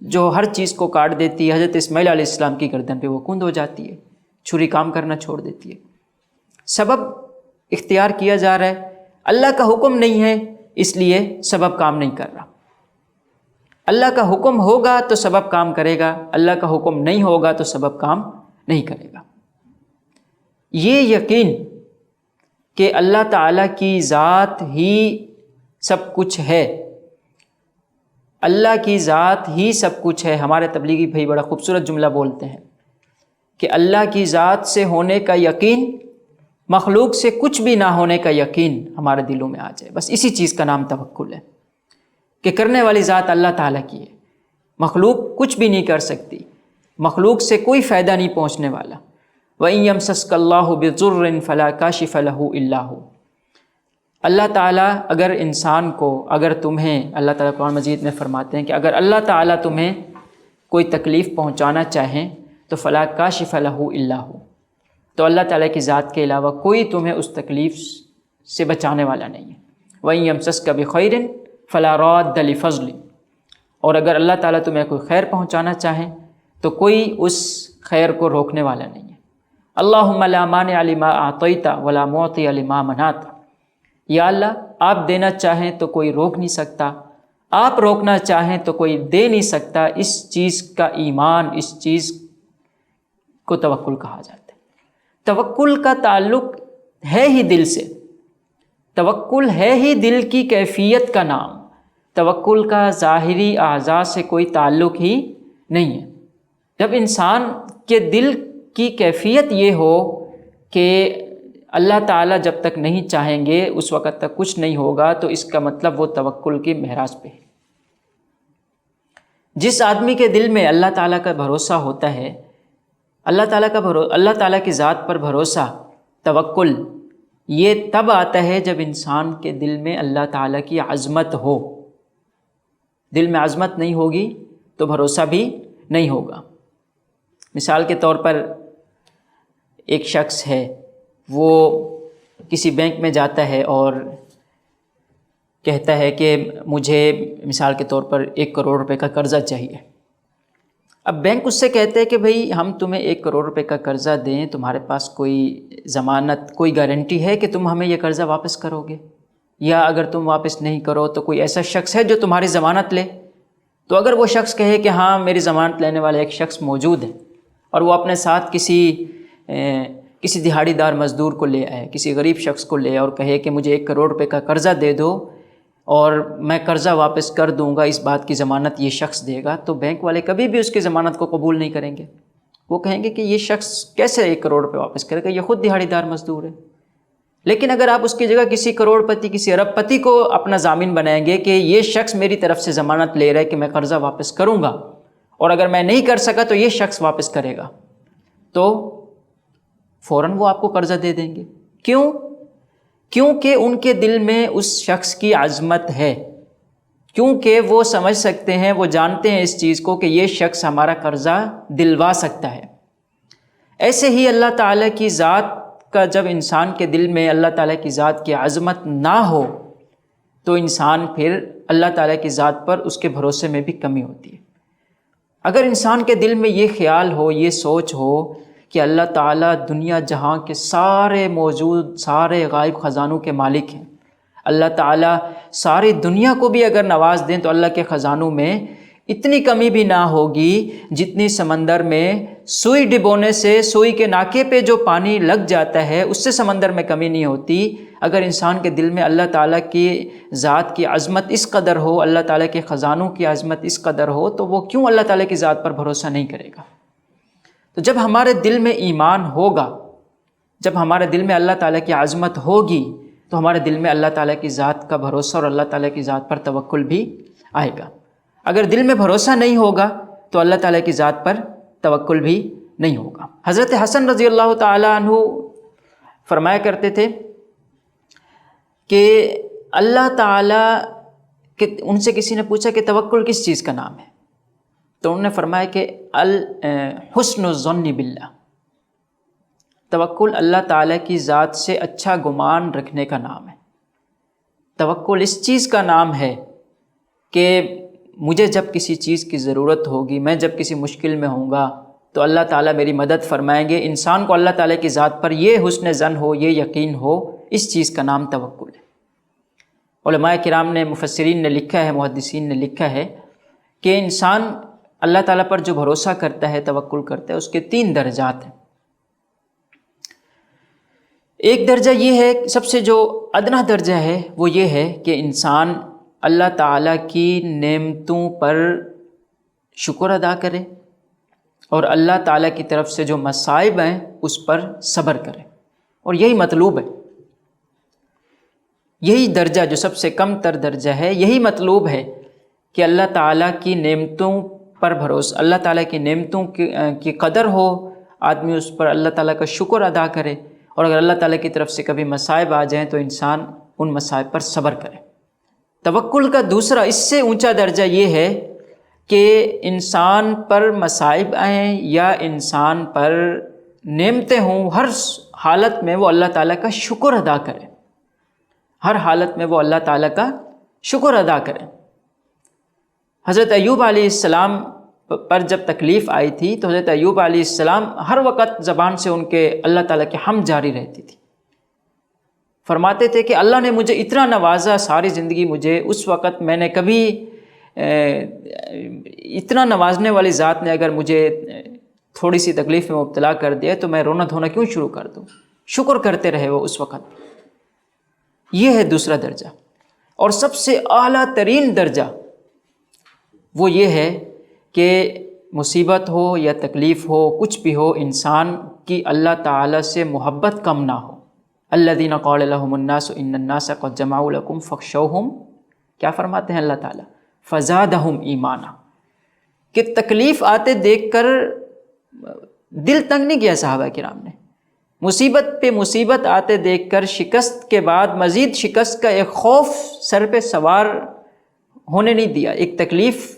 Speaker 1: جو ہر چیز کو کاٹ دیتی ہے، حضرت اسماعیل علیہ السلام کی گردن پہ وہ کند ہو جاتی ہے، چھری کام کرنا چھوڑ دیتی ہے۔ سبب اختیار کیا جا رہا ہے، اللہ کا حکم نہیں ہے، اس لیے سبب کام نہیں کر رہا۔ اللہ کا حکم ہوگا تو سبب کام کرے گا، اللہ کا حکم نہیں ہوگا تو سبب کام نہیں کرے گا۔ یہ یقین کہ اللہ تعالیٰ کی ذات ہی سب کچھ ہے، اللہ کی ذات ہی سب کچھ ہے۔ ہمارے تبلیغی بھائی بڑا خوبصورت جملہ بولتے ہیں کہ اللہ کی ذات سے ہونے کا یقین، مخلوق سے کچھ بھی نہ ہونے کا یقین ہمارے دلوں میں آ جائے، بس اسی چیز کا نام توکل ہے، کہ کرنے والی ذات اللہ تعالیٰ کی ہے، مخلوق کچھ بھی نہیں کر سکتی، مخلوق سے کوئی فائدہ نہیں پہنچنے والا۔ وَإِن يَمْسَسْكَ اللَّهُ بِضُرٍّ فَلَا كَاشِفَ لَهُ إِلَّا هُوَ۔ اللہ تعالیٰ اگر انسان کو، اگر تمہیں، اللہ تعالیٰ قرآن مجید میں فرماتے ہیں کہ اگر اللہ تعالیٰ تمہیں کوئی تکلیف پہنچانا چاہیں تو فَلَا كَاشِفَ لَهُ إِلَّا هُوَ، تو اللہ تعالیٰ کی ذات کے علاوہ کوئی تمہیں اس تکلیف سے بچانے والا نہیں ہے۔ وَإِن يَمْسَسْكَ بِخَيْرٍ فَلَا رَادَّ لِفَضْلِهِ، اور اگر اللہ تعالیٰ تمہیں کوئی خیر پہنچانا چاہیں تو کوئی اس خیر کو روکنے والا نہیں ہے۔ اللہم لا مانع لما اعطیت ولا معطی لما منعت، یا اللہ آپ دینا چاہیں تو کوئی روک نہیں سکتا، آپ روکنا چاہیں تو کوئی دے نہیں سکتا۔ اس چیز کا ایمان، اس چیز کو توکل کہا جاتا ہے۔ توکل کا تعلق ہے ہی دل سے، توکل ہے ہی دل کی کیفیت کا نام، توکل کا ظاہری اعضاء سے کوئی تعلق ہی نہیں ہے۔ جب انسان کے دل کی کیفیت یہ ہو کہ اللہ تعالیٰ جب تک نہیں چاہیں گے اس وقت تک کچھ نہیں ہوگا، تو اس کا مطلب وہ توکل کی معراج پہ ہے۔ جس آدمی کے دل میں اللہ تعالیٰ کا بھروسہ ہوتا ہے، اللہ تعالیٰ کی ذات پر بھروسہ، توکل، یہ تب آتا ہے جب انسان کے دل میں اللہ تعالیٰ کی عظمت ہو۔ دل میں عظمت نہیں ہوگی تو بھروسہ بھی نہیں ہوگا۔ مثال کے طور پر ایک شخص ہے، وہ کسی بینک میں جاتا ہے اور کہتا ہے کہ مجھے مثال کے طور پر 1 کروڑ روپے کا قرضہ چاہیے۔ اب بینک اس سے کہتے ہیں کہ بھئی ہم تمہیں 1 کروڑ روپے کا قرضہ دیں، تمہارے پاس کوئی ضمانت، کوئی گارنٹی ہے کہ تم ہمیں یہ قرضہ واپس کرو گے؟ یا اگر تم واپس نہیں کرو تو کوئی ایسا شخص ہے جو تمہاری ضمانت لے؟ تو اگر وہ شخص کہے کہ ہاں میری ضمانت لینے والا ایک شخص موجود ہے، اور وہ اپنے ساتھ کسی دہاڑی دار مزدور کو لے آئے، کسی غریب شخص کو لے اور کہے کہ مجھے 1 کروڑ روپے کا قرضہ دے دو اور میں قرضہ واپس کر دوں گا، اس بات کی ضمانت یہ شخص دے گا، تو بینک والے کبھی بھی اس کی ضمانت کو قبول نہیں کریں گے۔ وہ کہیں گے کہ یہ شخص کیسے 1 کروڑ روپے واپس کرے گا، یہ خود دہاڑی دار مزدور ہے۔ لیکن اگر آپ اس کی جگہ کسی کروڑ پتی، کسی ارب پتی کو اپنا ضامن بنائیں گے کہ یہ شخص میری طرف سے ضمانت لے رہا ہے کہ میں قرضہ واپس کروں گا، اور اگر میں نہیں کر سکا تو یہ شخص واپس کرے گا، تو فوراً وہ آپ کو قرضہ دے دیں گے۔ کیوں؟ کیونکہ ان کے دل میں اس شخص کی عظمت ہے، کیونکہ وہ سمجھ سکتے ہیں، وہ جانتے ہیں اس چیز کو کہ یہ شخص ہمارا قرضہ دلوا سکتا ہے۔ ایسے ہی اللہ تعالیٰ کی ذات کا جب انسان کے دل میں اللہ تعالیٰ کی ذات کی عظمت نہ ہو تو انسان پھر اللہ تعالیٰ کی ذات پر اس کے بھروسے میں بھی کمی ہوتی ہے۔ اگر انسان کے دل میں یہ خیال ہو، یہ سوچ ہو کہ اللہ تعالیٰ دنیا جہاں کے سارے موجود سارے غائب خزانوں کے مالک ہیں، اللہ تعالیٰ ساری دنیا کو بھی اگر نواز دیں تو اللہ کے خزانوں میں اتنی کمی بھی نہ ہوگی جتنی سمندر میں سوئی ڈبونے سے سوئی کے ناکے پہ جو پانی لگ جاتا ہے اس سے سمندر میں کمی نہیں ہوتی۔ اگر انسان کے دل میں اللہ تعالیٰ کی ذات کی عظمت اس قدر ہو، اللہ تعالیٰ کے خزانوں کی عظمت اس قدر ہو، تو وہ کیوں اللہ تعالیٰ کی ذات پر بھروسہ نہیں کرے گا؟ تو جب ہمارے دل میں ایمان ہوگا، جب ہمارے دل میں اللہ تعالیٰ کی عظمت ہوگی تو ہمارے دل میں اللہ تعالیٰ کی ذات کا بھروسہ اور اللہ تعالیٰ کی ذات پر توکل بھی آئے گا۔ اگر دل میں بھروسہ نہیں ہوگا تو اللہ تعالیٰ کی ذات پر توکل بھی نہیں ہوگا۔ حضرت حسن رضی اللہ تعالیٰ عنہ فرمایا کرتے تھے کہ اللہ تعالیٰ ان سے کسی نے پوچھا کہ توکل کس چیز کا نام ہے، تو انہوں نے فرمایا کہ حسن الظن باللہ، توکل اللہ تعالیٰ کی ذات سے اچھا گمان رکھنے کا نام ہے۔ توکل اس چیز کا نام ہے کہ مجھے جب کسی چیز کی ضرورت ہوگی، میں جب کسی مشکل میں ہوں گا تو اللہ تعالیٰ میری مدد فرمائیں گے۔ انسان کو اللہ تعالیٰ کی ذات پر یہ حسن ظن ہو، یہ یقین ہو، اس چیز کا نام توکل ہے۔ علماء کرام نے، مفسرین نے لکھا ہے، محدثین نے لکھا ہے کہ انسان اللہ تعالیٰ پر جو بھروسہ کرتا ہے، توکل کرتا ہے، اس کے 3 درجات ہیں۔ ایک درجہ یہ ہے، سب سے جو ادنا درجہ ہے وہ یہ ہے کہ انسان اللہ تعالیٰ کی نعمتوں پر شکر ادا کرے اور اللہ تعالیٰ کی طرف سے جو مصائب ہیں اس پر صبر کرے، اور یہی مطلوب ہے۔ یہی درجہ جو سب سے کم تر درجہ ہے، یہی مطلوب ہے کہ اللہ تعالیٰ کی نعمتوں پر بھروسہ، اللہ تعالیٰ کی نعمتوں کی قدر ہو، آدمی اس پر اللہ تعالیٰ کا شکر ادا کرے، اور اگر اللہ تعالیٰ کی طرف سے کبھی مصائب آ جائیں تو انسان ان مصائب پر صبر کرے۔ توکل کا دوسرا اس سے اونچا درجہ یہ ہے کہ انسان پر مصائب آئیں یا انسان پر نعمتیں ہوں، ہر حالت میں وہ اللہ تعالیٰ کا شکر ادا کرے، ہر حالت میں وہ اللہ تعالیٰ کا شکر ادا کرے۔ حضرت ایوب علیہ السلام پر جب تکلیف آئی تھی تو حضرت ایوب علیہ السلام ہر وقت زبان سے ان کے اللہ تعالیٰ کی حمد جاری رہتی تھی۔ فرماتے تھے کہ اللہ نے مجھے اتنا نوازا، ساری زندگی مجھے، اس وقت میں نے کبھی اتنا نوازنے والی ذات نے اگر مجھے تھوڑی سی تکلیف میں مبتلا کر دیا تو میں رونا دھونا کیوں شروع کر دوں؟ شکر کرتے رہے وہ اس وقت۔ یہ ہے دوسرا درجہ۔ اور سب سے اعلیٰ ترین درجہ وہ یہ ہے کہ مصیبت ہو یا تکلیف ہو، کچھ بھی ہو، انسان کی اللہ تعالیٰ سے محبت کم نہ ہو۔ الذین قال لهم الناس ان الناس قد جمعوا لكم فاخشوهم، کیا فرماتے ہیں اللہ تعالیٰ؟ فزادهم ایمانا، کہ تکلیف آتے دیکھ کر دل تنگ نہیں کیا صحابہ کرام نے، مصیبت پہ مصیبت آتے دیکھ کر شکست کے بعد مزید شکست کا ایک خوف سر پہ سوار ہونے نہیں دیا۔ ایک تکلیف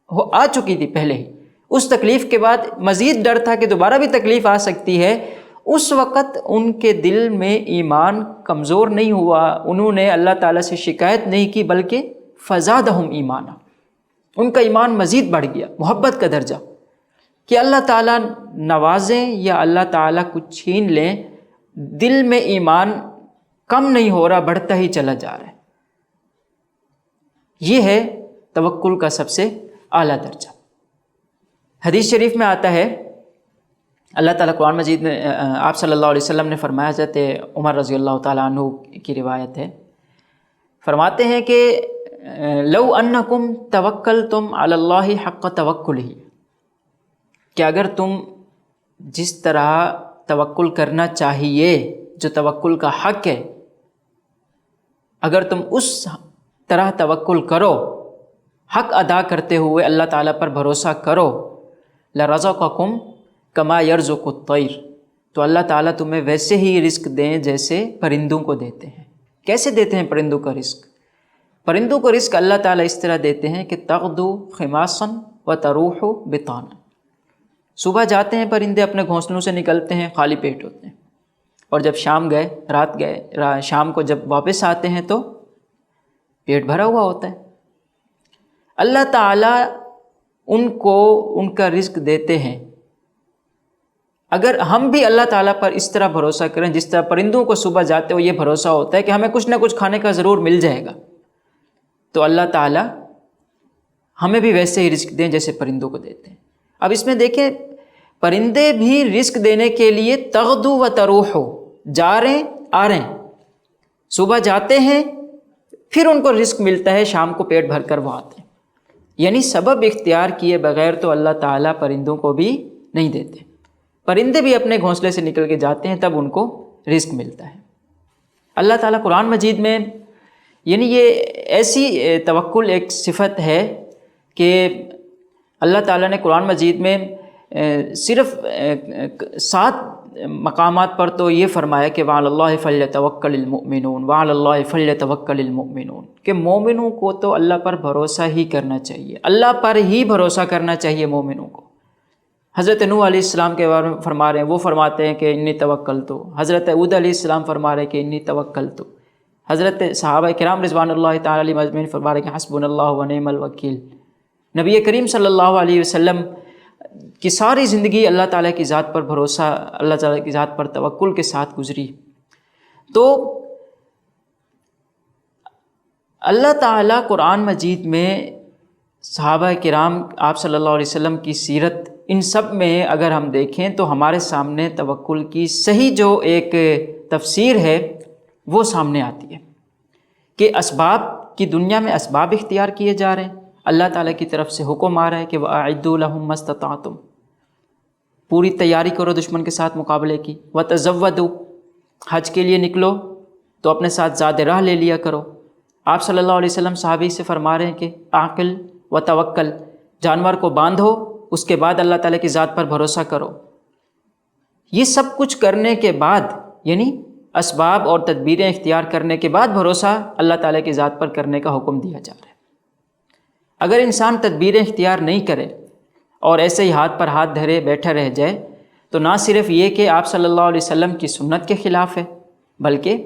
Speaker 1: آ چکی تھی پہلے ہی، اس تکلیف کے بعد مزید ڈر تھا کہ دوبارہ بھی تکلیف آ سکتی ہے۔ اس وقت ان کے دل میں ایمان کمزور نہیں ہوا، انہوں نے اللہ تعالیٰ سے شکایت نہیں کی، بلکہ فزادہم ایمانا، ان کا ایمان مزید بڑھ گیا، محبت کا درجہ، کہ اللہ تعالیٰ نوازیں یا اللہ تعالیٰ کچھ چھین لیں، دل میں ایمان کم نہیں ہو رہا، بڑھتا ہی چلا جا رہا ہے۔ یہ ہے توکل کا سب سے اعلیٰ درجہ۔ حدیث شریف میں آتا ہے، اللہ تعالیٰ قرآن مجید میں آپ صلی اللہ علیہ وسلم نے فرمایا، حضرت عمر رضی اللہ تعالیٰ عنہ کی روایت ہے، فرماتے ہیں کہ لو انکم توکلتم علی اللہ حق توکلہ، کہ اگر تم جس طرح توکل کرنا چاہیے، جو توکل کا حق ہے، اگر تم اس طرح توکل کرو، حق ادا کرتے ہوئے اللہ تعالیٰ پر بھروسہ کرو، لرزقکم کما یرزق الطیر، تو اللہ تعالیٰ تمہیں ویسے ہی رزق دیں جیسے پرندوں کو دیتے ہیں۔ کیسے دیتے ہیں پرندوں کا رزق؟ پرندوں کو رزق اللہ تعالیٰ اس طرح دیتے ہیں کہ تغدو خماصا و تروح بطانا، صبح جاتے ہیں پرندے اپنے گھونسلوں سے نکلتے ہیں، خالی پیٹ ہوتے ہیں، اور جب رات گئے شام کو جب واپس آتے ہیں تو پیٹ بھرا ہوا ہوتا ہے۔ اللہ تعالیٰ ان کو ان کا رزق دیتے ہیں۔ اگر ہم بھی اللہ تعالیٰ پر اس طرح بھروسہ کریں جس طرح پرندوں کو صبح جاتے ہوئے یہ بھروسہ ہوتا ہے کہ ہمیں کچھ نہ کچھ کھانے کا ضرور مل جائے گا، تو اللہ تعالیٰ ہمیں بھی ویسے ہی رزق دیں جیسے پرندوں کو دیتے ہیں۔ اب اس میں دیکھیں، پرندے بھی رزق دینے کے لیے تغدو و تروح، جا رہے آ رہے ہیں، صبح جاتے ہیں پھر ان کو رزق ملتا ہے، شام کو پیٹ بھر کر وہ آتے ہیں۔ یعنی سبب اختیار کیے بغیر تو اللہ تعالیٰ پرندوں کو بھی نہیں دیتے، پرندے بھی اپنے گھونسلے سے نکل کے جاتے ہیں تب ان کو رزق ملتا ہے۔ اللہ تعالیٰ قرآن مجید میں، یعنی یہ ایسی توکل ایک صفت ہے کہ اللہ تعالیٰ نے قرآن مجید میں صرف 7 مقامات پر تو یہ فرمایا کہ وعلی اللہ فلیتوکل المؤمنون، وعلی اللہ فلیتوکل المؤمنون، کہ مومنوں کو تو اللہ پر بھروسہ ہی کرنا چاہیے، اللہ پر ہی بھروسہ کرنا چاہیے مومنوں کو۔ حضرت نوح علیہ السلام کے بارے میں فرما رہے ہیں، وہ فرماتے ہیں کہ انی توکلت، حضرت ہود علیہ السلام فرما رہے ہیں کہ انی توکلت، حضرت صحابہ کرام رضوان اللہ تعالیٰ علیہم اجمعین فرما رہے ہیں کہ حسبنا اللہ ونعم الوکیل۔ نبی کریم صلی اللہ علیہ وسلم کی ساری زندگی اللہ تعالیٰ کی ذات پر بھروسہ، اللہ تعالیٰ کی ذات پر توکل کے ساتھ گزری۔ تو اللہ تعالیٰ قرآن مجید میں صحابہ کرام، آپ صلی اللہ علیہ وسلم کی سیرت، ان سب میں اگر ہم دیکھیں تو ہمارے سامنے توکل کی صحیح جو ایک تفسیر ہے وہ سامنے آتی ہے کہ اسباب کی دنیا میں اسباب اختیار کیے جا رہے ہیں، اللہ تعالیٰ کی طرف سے حکم آ رہا ہے کہ وَأَعِدُّوا لَهُم مَّا اسْتَطَعْتُمْ، پوری تیاری کرو دشمن کے ساتھ مقابلے کی، وَتَزَوَّدُوا، حج کے لیے نکلو تو اپنے ساتھ زاد راہ لے لیا کرو۔ آپ صلی اللہ علیہ وسلم صحابی سے فرما رہے ہیں کہ عاقل و توکل، جانور کو باندھو، اس کے بعد اللہ تعالیٰ کی ذات پر بھروسہ کرو۔ یہ سب کچھ کرنے کے بعد، یعنی اسباب اور تدبیریں اختیار کرنے کے بعد بھروسہ اللہ تعالیٰ کی ذات پر کرنے کا حکم دیا جا رہا ہے۔ اگر انسان تدبیریں اختیار نہیں کرے اور ایسے ہی ہاتھ پر ہاتھ دھرے بیٹھا رہ جائے تو نہ صرف یہ کہ آپ صلی اللہ علیہ وسلم کی سنت کے خلاف ہے، بلکہ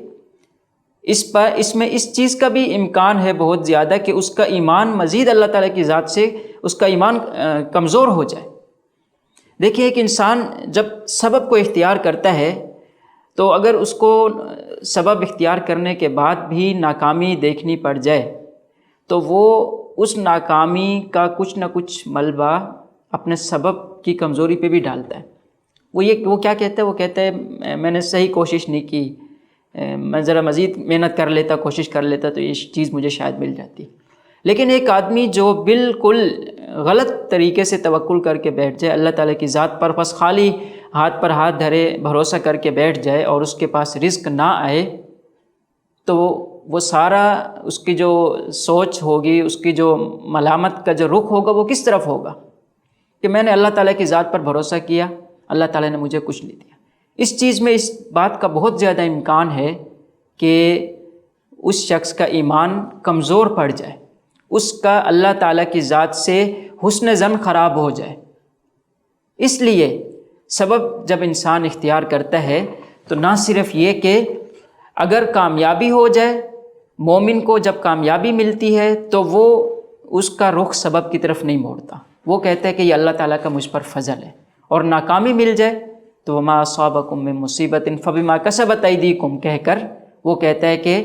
Speaker 1: اس میں اس چیز کا بھی امکان ہے بہت زیادہ کہ اس کا ایمان مزید اللہ تعالیٰ کی ذات سے اس کا ایمان کمزور ہو جائے۔ دیکھیے، ایک انسان جب سبب کو اختیار کرتا ہے تو اگر اس کو سبب اختیار کرنے کے بعد بھی ناکامی دیکھنی پڑ جائے تو وہ اس ناکامی کا کچھ نہ کچھ ملبہ اپنے سبب کی کمزوری پہ بھی ڈالتا ہے۔ وہ کیا کہتا ہے؟ وہ کہتا ہے میں نے صحیح کوشش نہیں کی، میں ذرا مزید محنت کر لیتا، کوشش کر لیتا تو یہ چیز مجھے شاید مل جاتی۔ لیکن ایک آدمی جو بالکل غلط طریقے سے توکل کر کے بیٹھ جائے اللہ تعالیٰ کی ذات پر، بس خالی ہاتھ پر ہاتھ دھرے بھروسہ کر کے بیٹھ جائے اور اس کے پاس رزق نہ آئے، تو وہ سارا اس کی جو سوچ ہوگی، اس کی جو ملامت کا جو رخ ہوگا وہ کس طرف ہوگا کہ میں نے اللہ تعالیٰ کی ذات پر بھروسہ کیا، اللہ تعالیٰ نے مجھے کچھ نہیں دیا۔ اس چیز میں اس بات کا بہت زیادہ امکان ہے کہ اس شخص کا ایمان کمزور پڑ جائے، اس کا اللہ تعالیٰ کی ذات سے حسن ظن خراب ہو جائے۔ اس لیے سبب جب انسان اختیار کرتا ہے تو نہ صرف یہ کہ اگر کامیابی ہو جائے، مومن کو جب کامیابی ملتی ہے تو وہ اس کا رخ سبب کی طرف نہیں موڑتا، وہ کہتا ہے کہ یہ اللہ تعالیٰ کا مجھ پر فضل ہے، اور ناکامی مل جائے تو وما اصابکم من مصیبت فبما کسبت ایدیکم کہہ کر وہ کہتا ہے کہ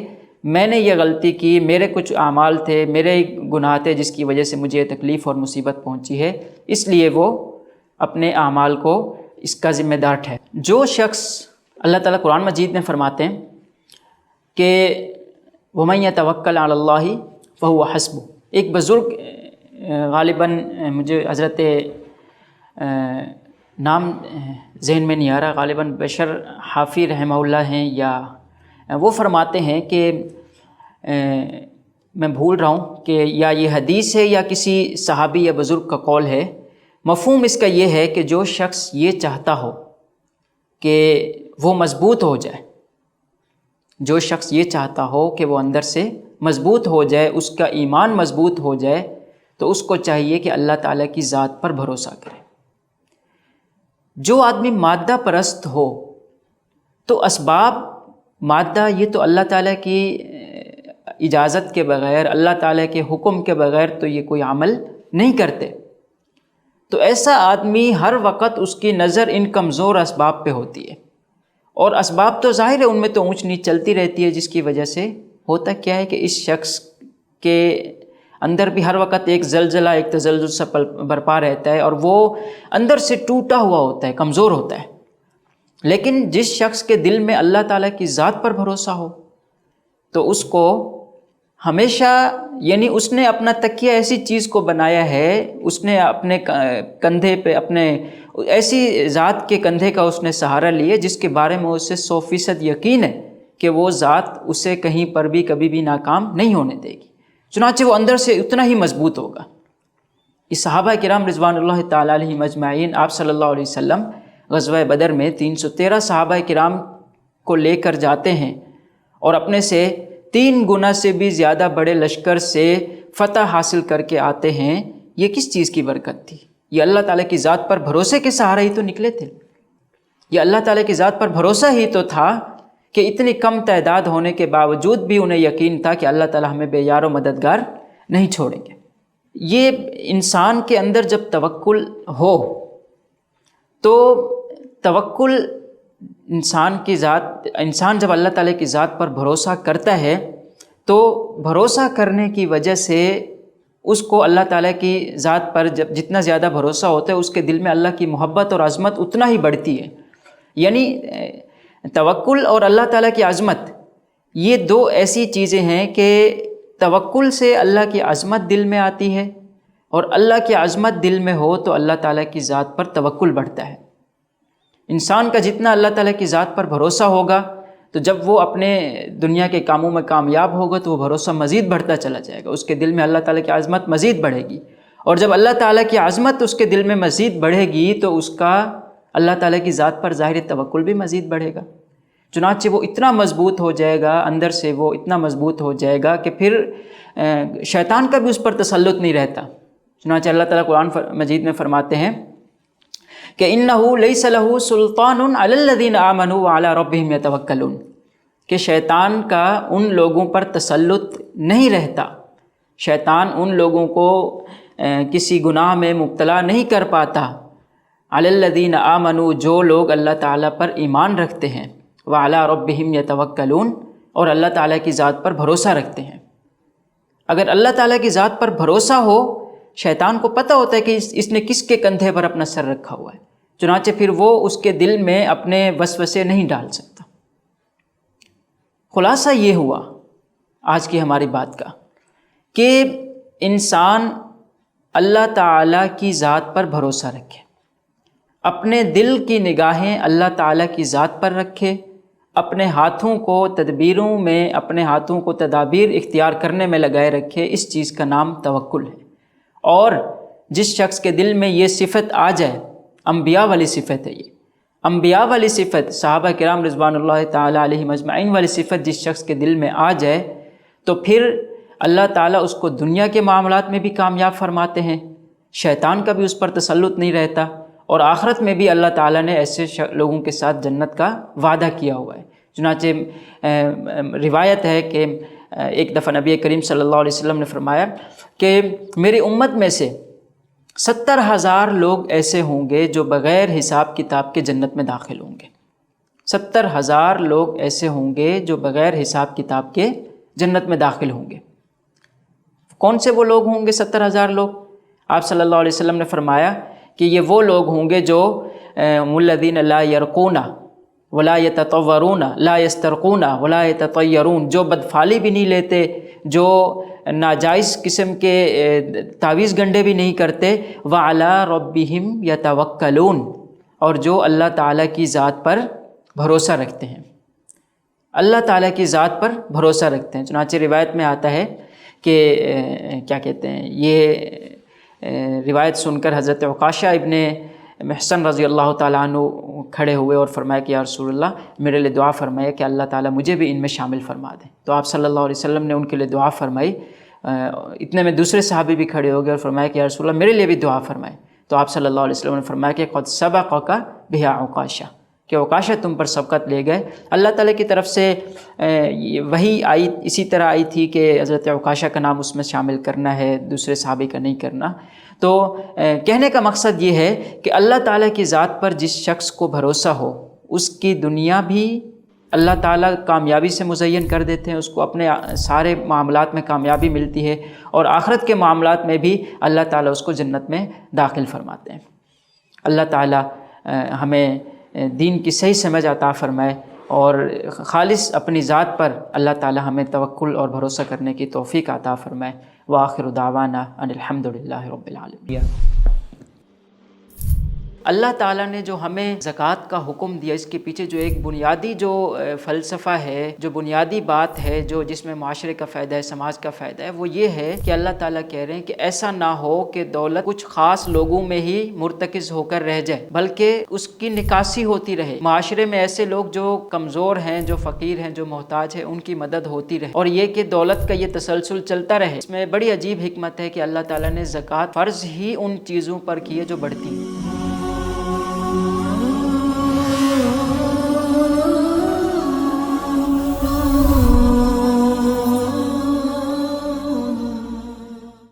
Speaker 1: میں نے یہ غلطی کی، میرے کچھ اعمال تھے، میرے گناہ تھے جس کی وجہ سے مجھے تکلیف اور مصیبت پہنچی ہے، اس لیے وہ اپنے اعمال کو اس کا ذمہ دار ٹھہرائے۔ جو شخص، اللہ تعالیٰ قرآن مجید میں فرماتے ہیں کہ وَمَن يَتَوَكَّلْ عَلَى اللَّهِ فَهُوَ حَسْبُهُ، ایک بزرگ غالباً مجھے حضرت نام ذہن میں نہیں آ رہا، غالباً بشر حافی رحمہ اللہ ہیں، یا وہ فرماتے ہیں کہ میں بھول رہا ہوں کہ یا یہ حدیث ہے یا کسی صحابی یا بزرگ کا قول ہے، مفہوم اس کا یہ ہے کہ جو شخص یہ چاہتا ہو کہ وہ مضبوط ہو جائے، جو شخص یہ چاہتا ہو کہ وہ اندر سے مضبوط ہو جائے، اس کا ایمان مضبوط ہو جائے، تو اس کو چاہیے کہ اللہ تعالیٰ کی ذات پر بھروسہ کرے۔ جو آدمی مادہ پرست ہو تو اسباب مادہ یہ تو اللہ تعالیٰ کی اجازت کے بغیر، اللہ تعالیٰ کے حکم کے بغیر تو یہ کوئی عمل نہیں کرتے، تو ایسا آدمی ہر وقت اس کی نظر ان کمزور اسباب پہ ہوتی ہے، اور اسباب تو ظاہر ہے ان میں تو اونچ نیچ چلتی رہتی ہے، جس کی وجہ سے ہوتا کیا ہے کہ اس شخص کے اندر بھی ہر وقت ایک زلزلہ، ایک تزلزل سا برپا رہتا ہے، اور وہ اندر سے ٹوٹا ہوا ہوتا ہے، کمزور ہوتا ہے۔ لیکن جس شخص کے دل میں اللہ تعالیٰ کی ذات پر بھروسہ ہو تو اس کو ہمیشہ، یعنی اس نے اپنا تکیہ ایسی چیز کو بنایا ہے، اس نے اپنے کندھے پہ اپنے ایسی ذات کے کندھے کا اس نے سہارا لیا جس کے بارے میں اسے 100% یقین ہے کہ وہ ذات اسے کہیں پر بھی کبھی بھی ناکام نہیں ہونے دے گی، چنانچہ وہ اندر سے اتنا ہی مضبوط ہوگا۔ اس صحابہ کرام رضوان اللہ تعالیٰ علیہم اجمعین، آپ صلی اللہ علیہ وسلم غزوہ بدر میں 313 صحابہ کرام کو لے کر جاتے ہیں اور اپنے سے 3 گنا سے بھی زیادہ بڑے لشکر سے فتح حاصل کر کے آتے ہیں۔ یہ کس چیز کی برکت تھی؟ یہ اللہ تعالیٰ کی ذات پر بھروسے کے سہارے ہی تو نکلے تھے۔ یہ اللہ تعالیٰ کی ذات پر بھروسہ ہی تو تھا کہ اتنی کم تعداد ہونے کے باوجود بھی انہیں یقین تھا کہ اللہ تعالیٰ ہمیں بے یار و مددگار نہیں چھوڑیں گے۔ یہ انسان کے اندر جب توکل ہو تو توکل انسان جب اللہ تعالیٰ کی ذات پر بھروسہ کرتا ہے تو بھروسہ کرنے کی وجہ سے اس کو اللہ تعالیٰ کی ذات پر جب جتنا زیادہ بھروسہ ہوتا ہے اس کے دل میں اللہ کی محبت اور عظمت اتنا ہی بڑھتی ہے۔ یعنی توکل اور اللہ تعالیٰ کی عظمت یہ 2 ایسی چیزیں ہیں کہ توکل سے اللہ کی عظمت دل میں آتی ہے، اور اللہ کی عظمت دل میں ہو تو اللہ تعالیٰ کی ذات پر توکل بڑھتا ہے۔ انسان کا جتنا اللہ تعالیٰ کی ذات پر بھروسہ ہوگا تو جب وہ اپنے دنیا کے کاموں میں کامیاب ہوگا تو وہ بھروسہ مزید بڑھتا چلا جائے گا، اس کے دل میں اللہ تعالیٰ کی عظمت مزید بڑھے گی، اور جب اللہ تعالیٰ کی عظمت اس کے دل میں مزید بڑھے گی تو اس کا اللہ تعالیٰ کی ذات پر ظاہر توکل بھی مزید بڑھے گا، چنانچہ وہ اتنا مضبوط ہو جائے گا، اندر سے وہ اتنا مضبوط ہو جائے گا کہ پھر شیطان کا بھی اس پر تسلط نہیں رہتا۔ چنانچہ اللہ تعالیٰ قرآن مجید میں فرماتے ہیں کہ اِنَّهُ لَيْسَ لَهُ سُلْطَانٌ عَلَى الَّذِينَ آمَنُوا وَعَلَى رَبِّهِمْ يَتَوَكَّلُونَ کہ شیطان کا ان لوگوں پر تسلط نہیں رہتا، شیطان ان لوگوں کو کسی گناہ میں مبتلا نہیں کر پاتا، عَلَى الَّذِينَ آمَنُوا جو لوگ اللہ تعالیٰ پر ایمان رکھتے ہیں، وَعَلَى رَبِّهِمْ يَتَوَكَّلُونَ اور اللہ تعالیٰ کی ذات پر بھروسہ رکھتے ہیں۔ اگر اللہ تعالیٰ کی ذات پر بھروسہ ہو، شیطان کو پتہ ہوتا ہے کہ اس نے کس کے کندھے پر اپنا سر رکھا ہوا ہے، چنانچہ پھر وہ اس کے دل میں اپنے وسوسے نہیں ڈال سکتا۔ خلاصہ یہ ہوا آج کی ہماری بات کا کہ انسان اللہ تعالیٰ کی ذات پر بھروسہ رکھے، اپنے دل کی نگاہیں اللہ تعالیٰ کی ذات پر رکھے، اپنے ہاتھوں کو تدبیروں میں، اپنے ہاتھوں کو تدابیر اختیار کرنے میں لگائے رکھے۔ اس چیز کا نام توکل ہے۔ اور جس شخص کے دل میں یہ صفت آ جائے، انبیاء والی صفت ہے، یہ انبیاء والی صفت، صحابہ کرام رضوان اللہ تعالیٰ علیہم اجمعین والی صفت جس شخص کے دل میں آ جائے تو پھر اللہ تعالیٰ اس کو دنیا کے معاملات میں بھی کامیاب فرماتے ہیں، شیطان کا بھی اس پر تسلط نہیں رہتا، اور آخرت میں بھی اللہ تعالیٰ نے ایسے لوگوں کے ساتھ جنت کا وعدہ کیا ہوا ہے۔ چنانچہ روایت ہے کہ ایک دفعہ نبی کریم صلی اللہ علیہ وسلم نے فرمایا کہ میری امت میں سے 70,000 لوگ ایسے ہوں گے جو بغیر حساب کتاب کے جنت میں داخل ہوں گے۔ 70,000 لوگ ایسے ہوں گے جو بغیر حساب کتاب کے جنت میں داخل ہوں گے۔ کون سے وہ لوگ ہوں گے 70,000 لوگ؟ آپ صلی اللہ علیہ وسلم نے فرمایا کہ یہ وہ لوگ ہوں گے جو الذین لا یرقون ولا یتطورون لا یسترقون ولا یتطیرون، جو بدفعلی بھی نہیں لیتے، جو ناجائز قسم کے تعویذ گنڈے بھی نہیں کرتے، وعلی ربہم یتوکلون اور جو اللہ تعالیٰ کی ذات پر بھروسہ رکھتے ہیں، اللہ تعالیٰ کی ذات پر بھروسہ رکھتے ہیں۔ چنانچہ روایت میں آتا ہے کہ کیا کہتے ہیں، یہ روایت سن کر حضرت عکاشہ ابن محصن رضی اللہ تعالیٰ عنہ کھڑے ہوئے اور فرمایا کہ یا رسول اللہ میرے لیے دعا فرمائے کہ اللہ تعالیٰ مجھے بھی ان میں شامل فرما دیں۔ تو آپ صلی اللہ علیہ وسلم نے ان کے لیے دعا فرمائی۔ اتنے میں دوسرے صحابی بھی کھڑے ہو گئے اور فرمایا کہ یا رسول اللہ میرے لیے بھی دعا فرمائے۔ تو آپ صلی اللہ علیہ وسلم نے فرمایا کہ قد سبقک بہا عکاشہ، کہ عکاشہ تم پر سبقت لے گئے۔ اللہ تعالیٰ کی طرف سے وہی آئی، اسی طرح آئی تھی کہ حضرت عکاشہ کا نام اس میں شامل کرنا ہے، دوسرے صحابی کا نہیں کرنا۔ تو کہنے کا مقصد یہ ہے کہ اللہ تعالیٰ کی ذات پر جس شخص کو بھروسہ ہو اس کی دنیا بھی اللہ تعالیٰ کامیابی سے مزین کر دیتے ہیں، اس کو اپنے سارے معاملات میں کامیابی ملتی ہے، اور آخرت کے معاملات میں بھی اللہ تعالیٰ اس کو جنت میں داخل فرماتے ہیں۔ اللہ تعالیٰ ہمیں دین کی صحیح سمجھ عطا فرمائے، اور خالص اپنی ذات پر اللہ تعالیٰ ہمیں توکل اور بھروسہ کرنے کی توفیق عطا فرمائے۔ وآخر دعوانا ان الحمد للہ رب العالمین۔ اللہ تعالیٰ نے جو ہمیں زکوٰۃ کا حکم دیا، اس کے پیچھے جو ایک بنیادی جو فلسفہ ہے، جو بنیادی بات ہے، جو جس میں معاشرے کا فائدہ ہے، سماج کا فائدہ ہے، وہ یہ ہے کہ اللہ تعالیٰ کہہ رہے ہیں کہ ایسا نہ ہو کہ دولت کچھ خاص لوگوں میں ہی مرتکز ہو کر رہ جائے، بلکہ اس کی نکاسی ہوتی رہے۔ معاشرے میں ایسے لوگ جو کمزور ہیں، جو فقیر ہیں، جو محتاج ہیں، ان کی مدد ہوتی رہے، اور یہ کہ دولت کا یہ تسلسل چلتا رہے۔ اس میں بڑی عجیب حکمت ہے کہ اللہ تعالیٰ نے زکوٰۃ فرض ہی ان چیزوں پر کی ہے جو بڑھتی ہیں۔